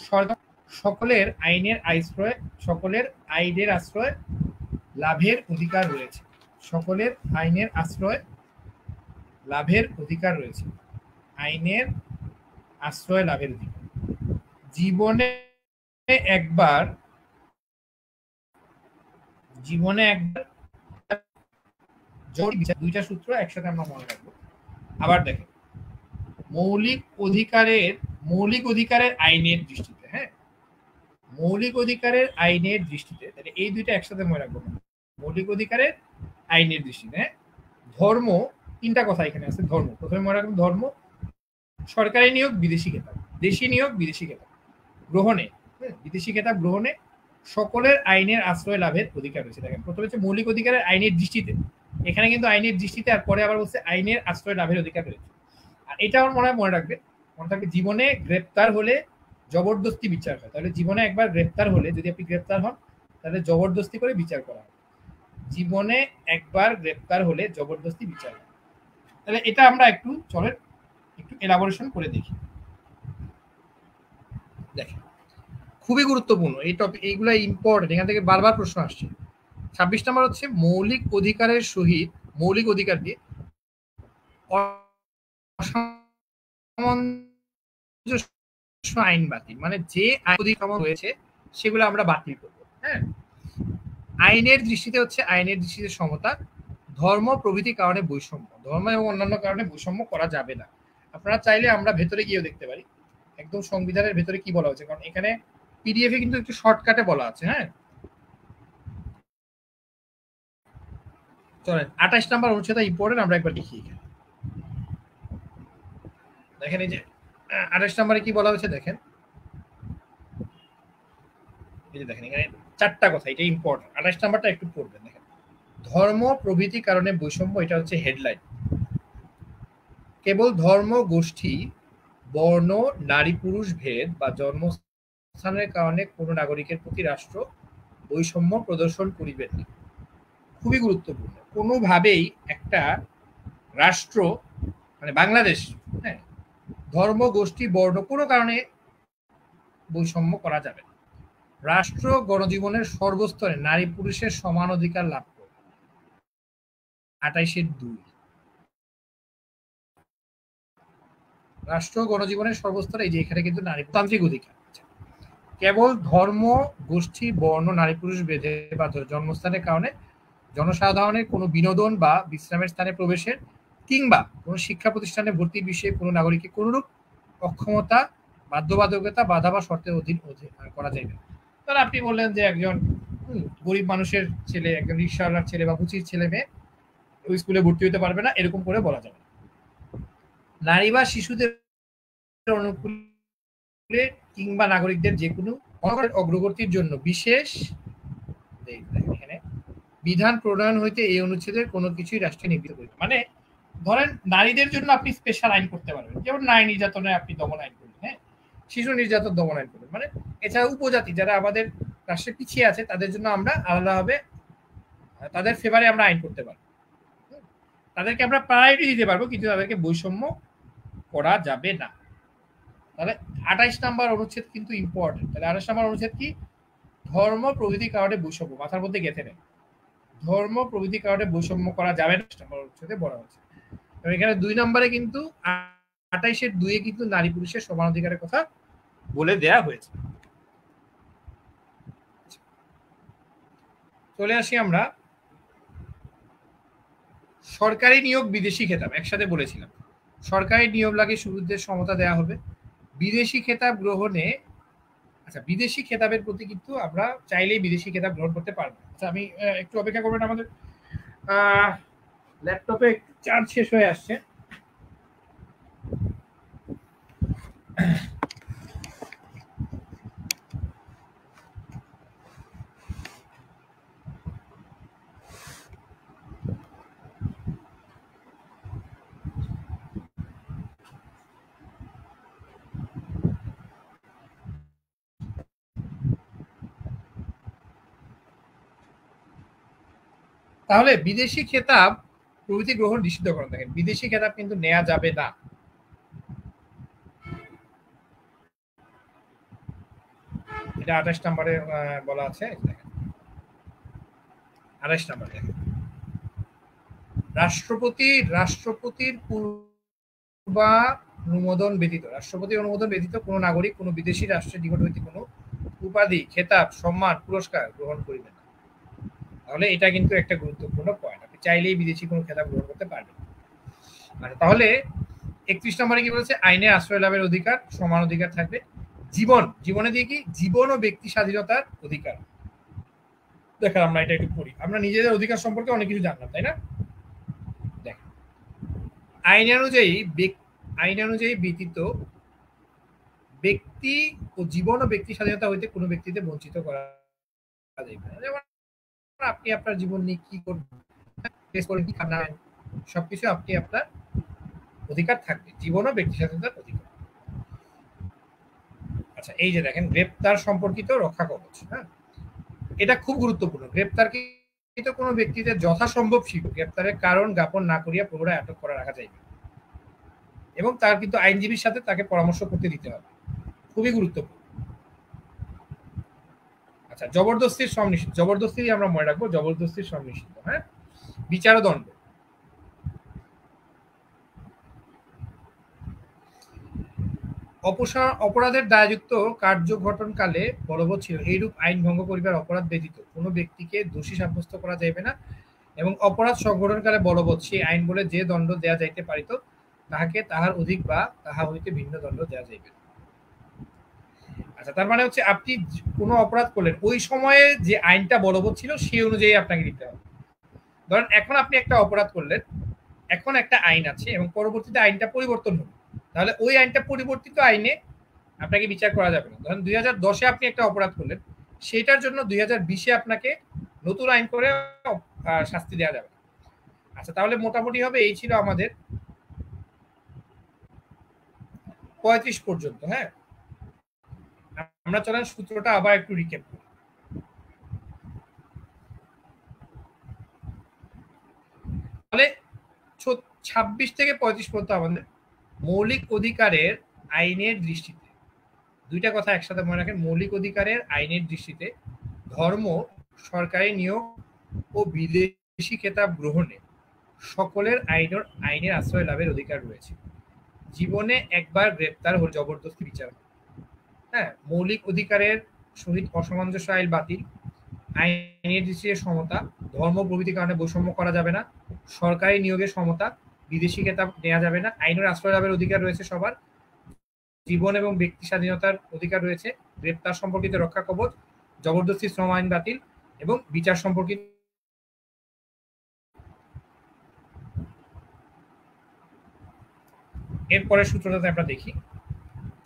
সরকার, সকলের আইনের আশ্রয় লাভের অধিকার রয়েছে। সকলের আইনের আশ্রয় লাভের অধিকার রয়েছে। আইনের আশ্রয় লাভের অধিকার। জীবনে একবার দুইটা সূত্র একসাথে আমরা মনে রাখবো। আবার দেখেন, মৌলিক অধিকারের আইনের দৃষ্টিতে, হ্যাঁ, মৌলিক অধিকারের আইনের দৃষ্টিতে, তাহলে এই দুইটা একসাথে মনে রাখবো। মৌলিক অধিকারের আইনের দৃষ্টিতে, হ্যাঁ, ধর্ম, তিনটা কথা এখানে আছে। ধর্ম প্রথমে মনে রাখবেন, ধর্ম, সরকারি নিয়োগ, বিদেশি খেতাব, দেশি নিয়োগ, বিদেশি খেতাব গ্রহণে, বিদেশি খেতাব গ্রহণে সকলের আইনের আশ্রয় লাভের অধিকার রয়েছে। দেখেন, প্রথমে হচ্ছে মৌলিক অধিকারের আইনের দৃষ্টিতে, এখানে কিন্তু আইনের দৃষ্টিতে, আর পরে আবার বলছে আইনের আশ্রয় লাভের অধিকার রয়েছে। আর এটা আমার মনে থাকবে। জীবনে গ্রেপ্তার হলে জবরদস্তি বিচার হয়। তাহলে জীবনে একবার গ্রেপ্তার হলে, যদি আপনি গ্রেপ্তার হন, তাহলে জবরদস্তি করে বিচার করা হয়। জীবনে একবার গ্রেপ্তার হলে জবরদস্তি বিচার হয়। তাহলে এটা আমরা একটু এলাবোরেশন করে দেখি। দেখেন, খুবই গুরুত্বপূর্ণ এই টপিক, এইগুলো ইম্পর্টেন্ট, এখান থেকে বারবার প্রশ্ন আসছে। 26 নম্বর হচ্ছে মৌলিক অধিকারের সহিত মৌলিক অধিকার দিয়ে আইন বাতিল, মানে যে অধিকার রয়েছে সেগুলো আমরা বাতিল করব। হ্যাঁ, আইনের দৃষ্টিতে হচ্ছে আইনের দৃষ্টিতে সমতা, ধর্ম প্রভৃতি কারণে বৈষম্য, ধর্ম এবং অন্যান্য কারণে বৈষম্য করা যাবে না। আপনারা চাইলে আমরা ভেতরে গিয়েও দেখতে পারি একদম সংবিধানের ভেতরে কি বলা হচ্ছে, কারণ এখানে পিডিএফ এ কিন্তু একটু শর্টকাটে বলা আছে। হ্যাঁ, চলেন 28 নম্বর অনুচ্ছেদ ইম্পর্টেন্ট, আমরা একবার দেখি। এখানে দেখেন, এই যে 28 নম্বরে কি বলা হয়েছে দেখেন, এই যে দেখেন এখানে চারটা কথা, এটা ইম্পর্টেন্ট। 28 নম্বরটা একটু পড়বেন। দেখেন, ধর্ম প্রভৃতি কারণে বৈষম্য, এটা হচ্ছে হেডলাইন। কেবল ধর্ম, গোষ্ঠী, বর্ণ, নারী পুরুষ ভেদ বা জন্মস্থানের কারণে কোন নাগরিকের প্রতি রাষ্ট্র বৈষম্য প্রদর্শন করিবেন না। খুবই গুরুত্বপূর্ণ। কোনোভাবেই একটা রাষ্ট্র মানে বাংলাদেশ, হ্যাঁ, ধর্ম, গোষ্ঠী, বর্ণ কোনো কারণে বৈষম্য করা যাবে না। রাষ্ট্র গণজীবনের সর্বস্তরে নারী পুরুষের সমান অধিকার লাভ করবে। 28-2। রাষ্ট্র গণজীবনের সর্বস্তরে, এই যে এখানে কিন্তু নারীতান্ত্রিক অধিকার, কেবল ধর্ম, গোষ্ঠী, বর্ণ, নারী পুরুষ ভেদে বা জন্মস্থানের কারণে জনসাধারণের কোনো বিনোদন বা বিশ্রামের স্থানে প্রবেশের কিংবা কোনো শিক্ষা প্রতিষ্ঠানে ভর্তির বিষয়ে কোনো নাগরিককে কোনরূপ অক্ষমতা, বাধ্যবাধকতা, বাধা বা শর্তের অধীন করা যাবে না। তাহলে আপনি বললেন যে একজন গরিব মানুষের ছেলে, একজন রিক্সাওয়ালার ছেলে বা বুচির ছেলে মেয়ে ওই স্কুলে ভর্তি হতে পারবে না, এরকম করে বলা যাবে না। নারী বা শিশুদের অনুকূলে কিংবা নাগরিকদের যে কোনো অগ্রগতির জন্য বিশেষ এখানে বিধান প্রণয়ন হইতে এই অনুচ্ছেদের কোনো কিছুই রাষ্ট্রে নির্মিত করিবে। মানে ধরেন নারীদের জন্য আপনি স্পেশাল আইন করতে পারবেন, যেমন নারী নির্যাতনে আপনি দমন আইন করবেন, হ্যাঁ, শিশু নির্যাতন দমন আইন করবেন। মানে এছাড়া উপজাতি যারা আমাদের রাষ্ট্রে পিছিয়ে আছে তাদের জন্য আমরা আলাদাভাবে তাদের ফেভারে আমরা আইন করতে পারবো, তাদেরকে আমরা প্রায়োরিটি দিতে পারবো, কিন্তু তাদেরকে বৈষম্য করা যাবে না। তাহলে 28 নম্বর অনুচ্ছেদ কিন্তু ইম্পর্টেন্ট। তাহলে 28 নম্বর অনুচ্ছেদ কি? ধর্ম প্রভৃতি কারণে বৈষম্য, মাথার মধ্যে গেঁথে নেন। ধর্ম প্রভৃতি কারণে বৈষম্য করা যাবে না নম্বর অনুচ্ছেদে বলা হচ্ছে। এখানে 2 নম্বরে কিন্তু 28-2 কিন্তু নারী পুরুষের সমান অধিকারের কথা বলে দেয়া হয়েছে। চলে আসি আমরা সরকারি নিয়োগ, বিদেশি খেতাব একসাথে বলেছিলাম। সরকারি নিয়োগ লাগে সুবিধার সমতা দেয়া হবে। বিদেশি খেতাব গ্রহণে, আচ্ছা, বিদেশি খেতাবের প্রতি কিন্তু আমরা চাইলেই বিদেশি খেতাব গ্রহণ করতে পারবো। আচ্ছা, আমি একটু অপেক্ষা করবেন, আমাদের ল্যাপটপে চার্জ শেষ হয়ে আসছে। তাহলে বিদেশি খেতাব প্রভৃতি গ্রহণ নিষিদ্ধ করেন। দেখেন, বিদেশি খেতাব কিন্তু নেওয়া যাবে না। এটা 28 নম্বরে বলা আছে। দেখেন 28 নম্বর, দেখেন, রাষ্ট্রপতির অনুমোদন ব্যতীত, রাষ্ট্রপতির অনুমোদন ব্যতীত কোন নাগরিক কোন বিদেশি রাষ্ট্রের নিকট হইতে কোন উপাধি, খেতাব, সম্মান, পুরস্কার গ্রহণ করিবে না। তাহলে এটা কিন্তু একটা গুরুত্বপূর্ণ পয়েন্ট। আপনি চাইলেই বিদেশি কোনো খেতাব গ্রহণ করতে পারবেন। আচ্ছা, তাহলে 31 নম্বরে কি বলছে? আইনে আশ্রয় লাভের অধিকার, সমান অধিকার থাকবে। জীবনে দিয়ে কি? জীবন ও ব্যক্তি স্বাধীনতার অধিকার। দেখেন, আমরা এটা একটু পড়ি। আমরা নিজেদের অধিকার সম্পর্কে অনেক কিছু জানলাম, তাই না? দেখেন, আইন অনুযায়ী ব্যতীত ব্যক্তি ও জীবন ও ব্যক্তি স্বাধীনতা হইতে কোনো ব্যক্তিতে বঞ্চিত করা যাইবে না। যেমন আপনি আপনার জীবন নিয়ে কি করবেন, কি খাবেন, সবকিছু আপনি আপনার অধিকার থাকবে, জীবন ও ব্যক্তি স্বাধীনতার অধিকার। আচ্ছা, এই যে দেখেন, গ্রেপ্তার সম্পর্কিত রক্ষা কবচ, হ্যাঁ, এটা খুব গুরুত্বপূর্ণ। গ্রেপ্তারকৃত কোনো ব্যক্তিদের যথাসম্ভব শীঘ্র গ্রেপ্তারের কারণ জ্ঞাপন না করিয়া পুনরায় আটক করে রাখা যাইবে, এবং তার কিন্তু আইনজীবীর সাথে তাকে পরামর্শ করতে দিতে হবে, খুবই গুরুত্বপূর্ণ। আচ্ছা, জবরদস্তির সব নিষিদ্ধ। জবরদস্তি আমরা মনে রাখবো, জবরদস্তির সব নিষিদ্ধ। হ্যাঁ, বিচার ও দণ্ড। অপরাধের দায়যুক্ত কার্য ঘটনকালে বলবৎ ছিল এইরূপ আইন ভঙ্গ করিবার অপরাধ ব্যতীত কোনো ব্যক্তিকে দোষী সাব্যস্ত করা যাইবে না, এবং অপরাধ সংঘটনকালে বলবৎ সেই আইন বলে যে দণ্ড দেয়া যাইতে পারিত তাহাকে তাহার অধিক বা তাহা হইতে ভিন্ন দণ্ড দেয়া যাইবে না। আচ্ছা, তার মানে হচ্ছে আপনি কোনো অপরাধ করলেন, ওই সময়ে যে আইনটা বলবৎ ছিল সেই অনুযায়ী আপনাকে দিতে হবে। ধরেন এখন আপনি একটা অপরাধ করলেন, এখন একটা আইন আছে এবং পরবর্তীতে আইনটা পরিবর্তন হলো, তাহলে ওই আইনটা পরিবর্তিত আইনে আপনাকে বিচার করা যাবে না। ধরেন 2010-এ আপনি একটা অপরাধ করলেন, সেইটার জন্য 2020-এ আপনাকে নতুন আইন করে শাস্তি দেওয়া যাবে। আচ্ছা, তাহলে মোটামুটি হবে এই ছিল আমাদের 35 পর্যন্ত। হ্যাঁ, আমরা চলেন সূত্রটা আবার একটু রিক্যাপ করি। তাহলে 26 থেকে 35 পর্যন্ত আমাদের মৌলিক অধিকারের আইনের দৃষ্টিতে, দুইটা কথা একসাথে মনে রাখেন, মৌলিক অধিকারের আইনের দৃষ্টিতে ধর্ম, সরকারি নিয়োগ ও বিদেশি খেতাব গ্রহণে সকলের আইনের আশ্রয় লাভের অধিকার রয়েছে। জীবনে একবার গ্রেপ্তার হলে জবরদস্তি বিচার হয়। হ্যাঁ, মৌলিক অধিকারের সহিত অসামঞ্জস্য আইন বাতিল, আইনের দৃষ্টিতে সমতা, ধর্ম প্রভৃতির কারণে বৈষম্য করা যাবে না, সরকারি নিয়োগের সমতা, বিদেশি খেতাব নেওয়া যাবে না, আইনের আশ্রয় লাভের অধিকার রয়েছে সবার, জীবন এবং ব্যক্তি স্বাধীনতার অধিকার রয়েছে, গ্রেপ্তার সম্পর্কিত রক্ষা কবচ, জবরদস্তি শ্রম আইন বাতিল এবং বিচার সম্পর্কিত। এরপরের সূত্রটাতে আমরা দেখি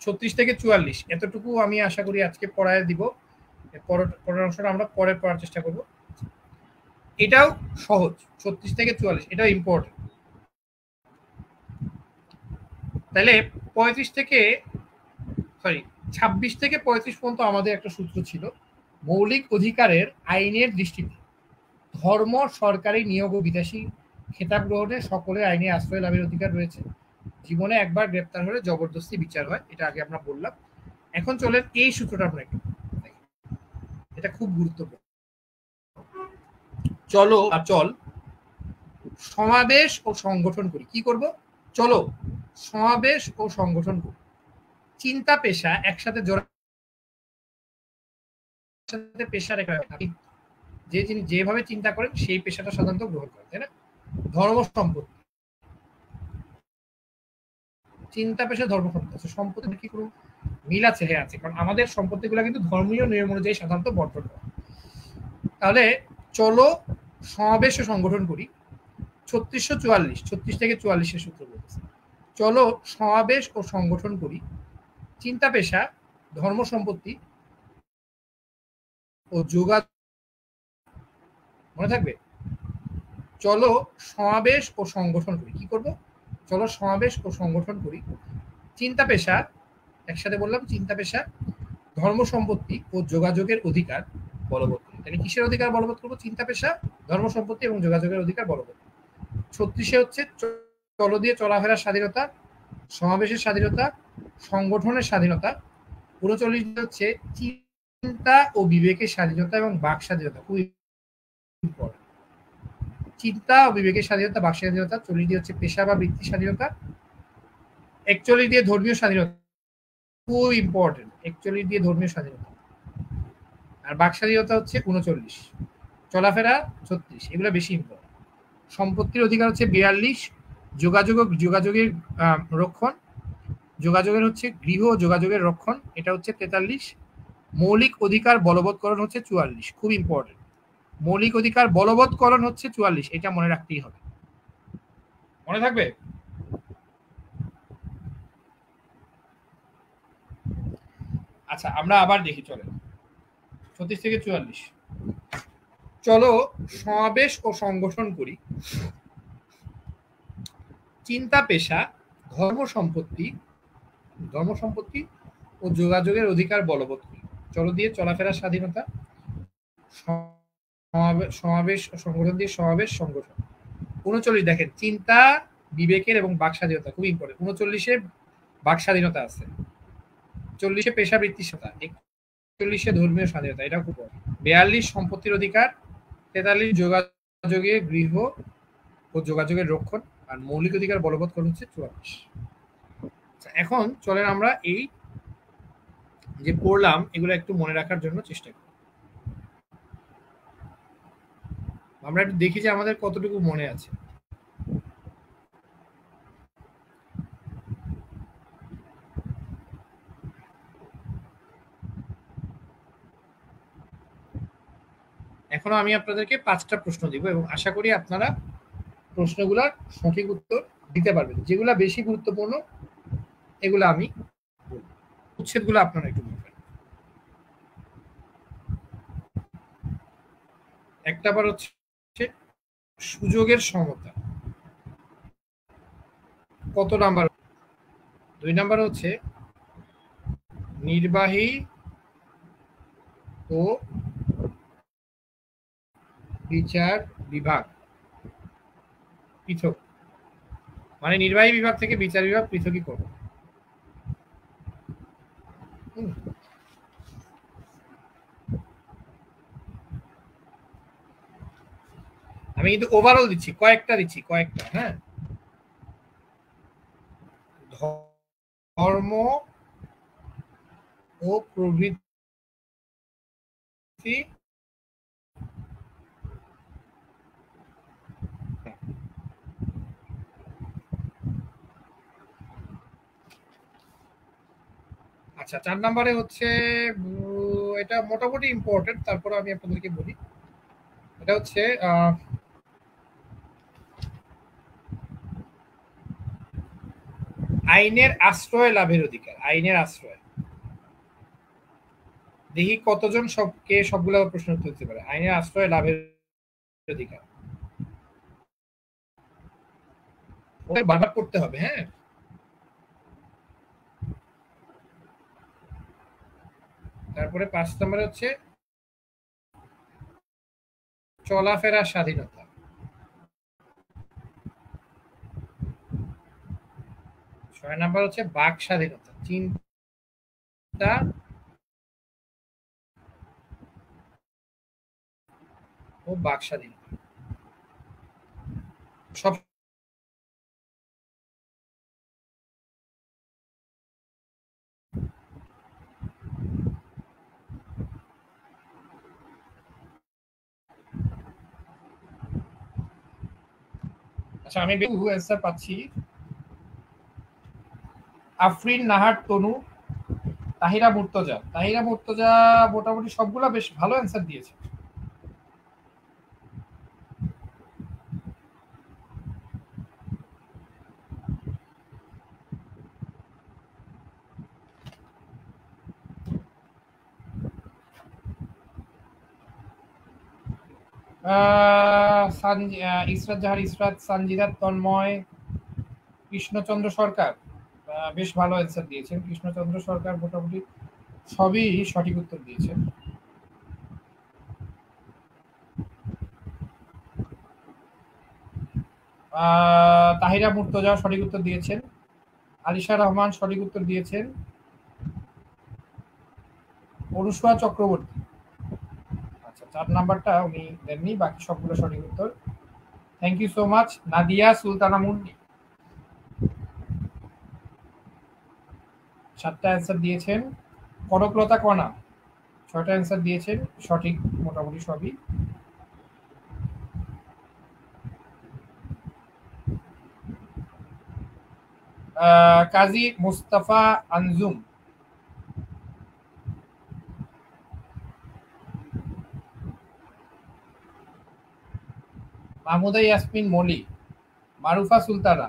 36 থেকে 44, এতটুকু আমি আশা করি আজকে পড়ায় দিব। পরের অংশটা আমরা পরে পড়ার চেষ্টা করব। এটাও সহজ, 36 থেকে 44 এটাও ইম্পর্টেন্ট। তাহলে 35 থেকে 26 থেকে 35 পর্যন্ত আমাদের একটা সূত্র ছিল, মৌলিক অধিকারের আইনের দৃষ্টিতে ধর্ম, সরকারি নিয়োগ ও বিদেশি খেতাব গ্রহণে সকলের আইনে আশ্রয় লাভের অধিকার রয়েছে। জীবনে একবার গ্রেপ্তার হলে জবরদস্তি বিচার হয়, এটা আগে আমরা বললাম। এখন চলেন এই সূত্রটা আমরা একটু, এটা খুব গুরুত্বপূর্ণ। চলো চল সমাবেশ ও সংগঠন করি। কি করব? চলো সমাবেশ ও সংগঠন করি। চিন্তা পেশা একসাথে পেশা রেখা, যে যিনি যেভাবে চিন্তা করেন সেই পেশাটা সাধারণত গ্রহণ করেন, তাই না? ধর্ম সম্পত্তি, চিন্তা পেশা ধর্ম সম্পত্তি, সম্পত্তি কি কোনো মিল আছে? হ্যাঁ আছে, কারণ আমাদের সম্পত্তিগুলো কিন্তু ধর্মীয় নিয়ম অনুযায়ী সাধারণত বন্টন করা। তাহলে চলো সমাবেশ ও সংগঠন করি। 36 থেকে 44 সূত্র বলতেছে, চলো সমাবেশ ও সংগঠন করি। চিন্তা পেশা ধর্ম সম্পত্তি ও যোগাযোগ, মনে থাকবে, চলো সমাবেশ ও সংগঠন করি। কি করব? চলো সমাবেশ ও সংগঠন করি। চিন্তা পেশা, একসাথে বললাম, চিন্তা পেশা ধর্ম সম্পত্তি ও যোগাযোগের অধিকার বলবৎ করি। তাহলে কিসের অধিকার বলবৎ করবো? চিন্তা পেশা, ধর্ম সম্পত্তি এবং যোগাযোগের অধিকার বলবৎ। 36 হচ্ছে চলো দিয়ে চলাফেরার স্বাধীনতা, সমাবেশের স্বাধীনতা, সংগঠনের স্বাধীনতা। 39 হচ্ছে চিন্তা ও বিবেকের স্বাধীনতা এবং বাক স্বাধীনতা, খুব ইম্পর্টেন্ট। চিন্তা ও বিবেকের স্বাধীনতা, বাক স্বাধীনতা। 40 হচ্ছে পেশা বা বৃত্তির স্বাধীনতা। 41 দিয়ে ধর্মীয় স্বাধীনতা, খুব ইম্পর্টেন্ট। 41 দিয়ে ধর্মীয় স্বাধীনতা। আর বাক স্বাধীনতা হচ্ছে 39, চলাফেরা 36, এগুলো বেশি ইম্পর্টেন্ট। সম্পত্তির অধিকার হচ্ছে 42, যোগাযোগের রক্ষণ, যোগাযোগের হচ্ছে গৃহ যোগাযোগের রক্ষণ, এটা হচ্ছে 43। মৌলিক অধিকার বলবৎকরণ হচ্ছে 44, খুব ইম্পর্টেন্ট। মৌলিক অধিকার বলবৎকরণ হচ্ছে 44, এটা মনে রাখতেই হবে, মনে থাকবে। আচ্ছা আমরা আবার দেখি, চলেন 36 থেকে 44, চলো সমাবেশ ও সংগঠন করি। চিন্তা পেশা ধর্ম সম্পত্তি ও যোগাযোগের অধিকার বলবৎ করি। চলো দিয়ে চলাফেরার স্বাধীনতা, সমাবেশ ও সংগঠন দিয়ে সমাবেশ সংগঠন। 39 দেখেন, চিন্তা বিবেকের এবং বাক স্বাধীনতা, খুব ইম্পর্টেন্ট। 39-এ বাক স্বাধীনতা আছে, 40-এ পেশা বৃত্তির স্বাধীনতা, 41-এ ধর্মীয় স্বাধীনতা, এটা খুব। 42 সম্পত্তির অধিকার, 43 যোগাযোগের গৃহ ও যোগাযোগের রক্ষণ, আর মৌলিক অধিকার বলবৎ করা হচ্ছে 44। এখন চলেন আমরা এই যে পড়লাম এগুলো একটু মনে রাখার জন্য চেষ্টা করি। আমরা একটু দেখি যে আমাদের কতটুকু মনে আছে। এখনো আমি আপনাদেরকে 5টা প্রশ্ন দিব এবং আশা করি আপনারা প্রশ্নগুলোর সঠিক উত্তর দিতে পারবেন। যেগুলো বেশি গুরুত্বপূর্ণ এগুলো আমি বলবো, উচ্ছেদগুলো আপনারা একটু বলবেন। একটা বার হচ্ছে সুযোগের সমতা, কত নাম্বার? 2 নাম্বার হচ্ছে নির্বাহী ও বিচার বিভাগ পৃথক। মানে নির্বাহী বিভাগ থেকে বিচার বিভাগ পৃথকই করবে। আমি কিন্তু ওভারঅল দিচ্ছি, কয়েকটা, হ্যাঁ। ধর্ম ও প্রভৃতি আচ্ছা 4 নম্বরে হচ্ছে এটা মোটামুটি ইম্পর্টেন্ট, তারপরে আমি আপনাদেরকে বলি। এটা হচ্ছে আইনের আশ্রয় লাভের অধিকার। আইনের আশ্রয়, দেখি কতজন সবগুলো প্রশ্ন উত্তর দিতে পারে। আইনের আশ্রয় লাভের অধিকার বারবার করতে হবে, হ্যাঁ। তারপরে 5 নম্বরে হচ্ছে চলাফেরার স্বাধীনতা। 6 নাম্বার হচ্ছে বাক স্বাধীনতা, চিন্তা ও বাক স্বাধীনতা। সব আচ্ছা আমি অ্যান্সার পাচ্ছি। আফরিন নাহার তনু, তাহিরা মুর্তজা। তাহিরা মুর্তজা মোটামুটি সবগুলা বেশ ভালো অ্যান্সার দিয়েছে। ইসরাত জাহার ইসরাত, সানজিদা তন্ময়, কৃষ্ণচন্দ্র সরকার বেশ ভালো অ্যান্সার দিয়েছেন। কৃষ্ণচন্দ্র সরকার মোটামুটি সবই সঠিক উত্তর দিয়েছেন। তাহিরা মুর্তজা সঠিক উত্তর দিয়েছেন। আলিশা রহমান সঠিক উত্তর দিয়েছেন। অনুসুয়া চক্রবর্তী, আচ্ছা 4 নাম্বারটা উনি দেননি, বাকি সবগুলো সঠিক উত্তর। Thank you so much. Nadia Sultana Munni 7টা অ্যান্সার দিয়েছেন। কনকলতা কণা 6টা অ্যান্সার দিয়েছেন, সঠিক মোটামুটি সবই। কাজী মুস্তাফা আনজুম, মাহমুদা ইয়াসমিন মলি, মারুফা সুলতানা।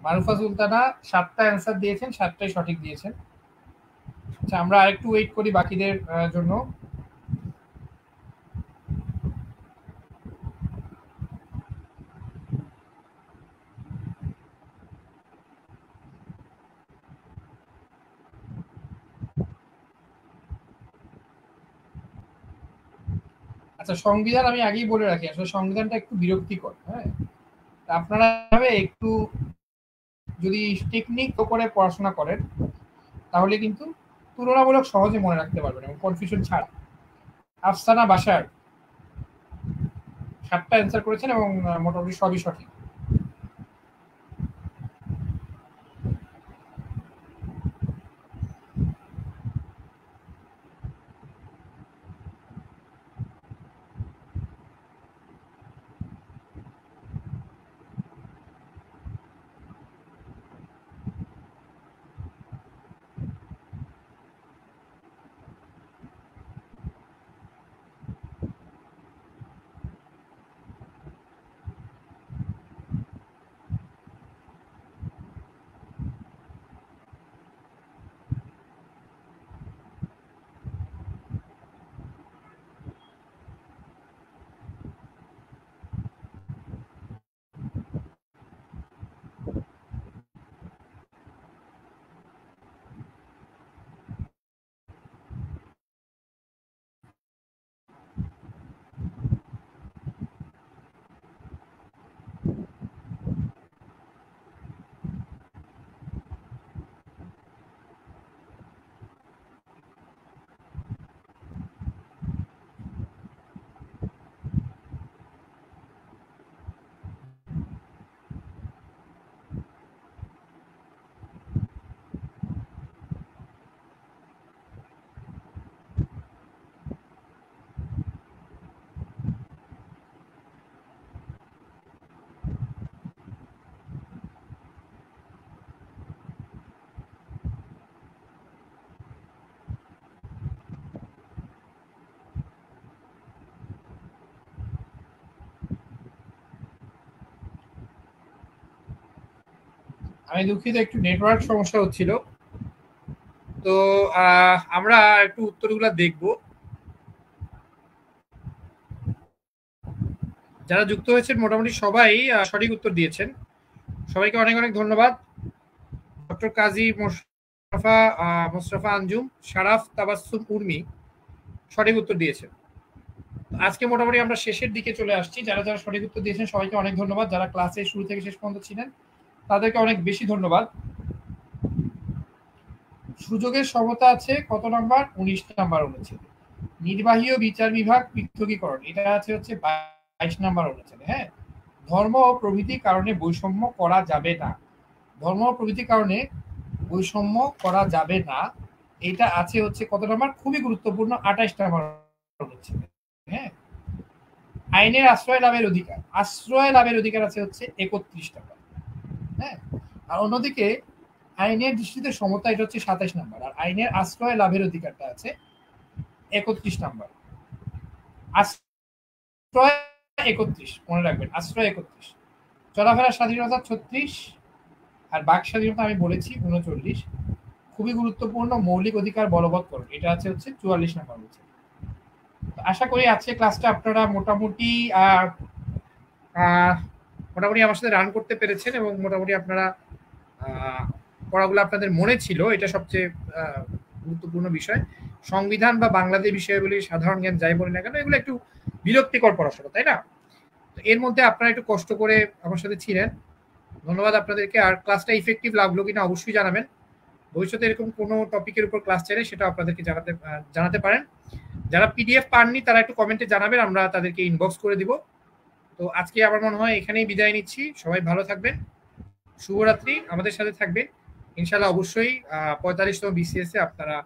মারুফা সুলতানা 7টা অ্যান্সার দিয়েছেন, 7টাই সঠিক দিয়েছেন। আচ্ছা আমরা আরেকটু ওয়েট করি বাকিদের জন্য। আচ্ছা সংবিধান আমি আগেই বলে রাখি, আসলে সংবিধানটা একটু বিরক্তিকর, হ্যাঁ। আপনারা একটু যদি টেকনিক করে পড়াশোনা করেন তাহলে কিন্তু তুলনামূলক সহজে মনে রাখতে পারবেন এবং কনফিউশন ছাড়া। আফসানা বাশার 7টা অ্যান্সার করেছেন এবং মোটামুটি সবই সঠিক। আমি দুঃখিত, একটু নেটওয়ার্ক সমস্যা হচ্ছিল। তো আমরা একটু উত্তরগুলো দেখব। যারা যুক্ত হয়েছেন মোটামুটি সবাই সঠিক উত্তর দিয়েছেন। সবাইকে অনেক অনেক ধন্যবাদ। ডক্টর কাজী মোস্তফা আঞ্জুম, শারাফ, তাবাসসুম, উর্মি সঠিক উত্তর দিয়েছেন। আজকে মোটামুটি আমরা শেষের দিকে চলে আসছি। যারা যারা সঠিক উত্তর দিয়েছেন সবাইকে অনেক ধন্যবাদ। যারা ক্লাসে শুরু থেকে শেষ পর্যন্ত ছিলেন তাদেরকে অনেক বেশি ধন্যবাদ। সুযোগের সমতা আছে কত নাম্বার? 19 নাম্বার অনুচ্ছেদ। নির্বাহী ও বিচার বিভাগ পৃথকীকরণ, এটা আছে হচ্ছে 22 নাম্বার অনুচ্ছেদ। হ্যাঁ, ধর্ম ও প্রভৃতি কারণে বৈষম্য করা যাবে না। ধর্ম ও প্রভৃতি কারণে বৈষম্য করা যাবে না, এটা আছে হচ্ছে কত নাম্বার? খুবই গুরুত্বপূর্ণ, 28 নাম্বার অনুচ্ছেদ। হ্যাঁ, আইনের আশ্রয় লাভের অধিকার, আশ্রয় লাভের অধিকার আছে হচ্ছে 31 নাম্বার। হ্যাঁ, আর অন্যদিকে আইনের দৃষ্টিতে সমতা, এটা হচ্ছে 27 নাম্বার। আর আইনের আশ্রয় লাভের অধিকারটা আছে 31 নাম্বার। আশ্রয় 31 মনে রাখবেন, আশ্রয় 31। চলাফেরার স্বাধীনতা 36, আর বাক স্বাধীনতা আমি বলেছি 39। খুবই গুরুত্বপূর্ণ মৌলিক অধিকার বলবৎ করুন, এটা আছে হচ্ছে 44 নাম্বার হচ্ছে। আশা করি আজকে ক্লাসটা আপনারা মোটামুটি মোটামুটি আমার সাথে রান করতে পেরেছেন এবং মোটামুটি আপনারা পড়াগুলো আপনাদের মনে ছিল, এটা সবচেয়ে গুরুত্বপূর্ণ বিষয়। সংবিধান বা বাংলাদেশ বিষয়গুলি সাধারণ জ্ঞান যাই বলি না কেন, এগুলো একটু বিরক্তিকর পড়াশোনা, তাই না? তো এর মধ্যে আপনারা একটু কষ্ট করে আমার সাথে ছিলেন, ধন্যবাদ আপনাদেরকে। আর ক্লাসটা ইফেক্টিভ লাগলো কিনা অবশ্যই জানাবেন। ভবিষ্যতে এরকম কোনো টপিকের উপর ক্লাস চাইলে সেটা আপনাদেরকে জানাতে পারেন। যারা পিডিএফ পাননি তারা একটু কমেন্টে জানাবেন, আমরা তাদেরকে ইনবক্স করে দিব। তো আজকে আমার মনে হয় এখানেই বিদায় নিচ্ছি। সবাই ভালো থাকবেন, শুভরাত্রি। আমাদের সাথে থাকবেন ইনশাল্লাহ। অবশ্যই 45তম বিসিএস এ আপনারা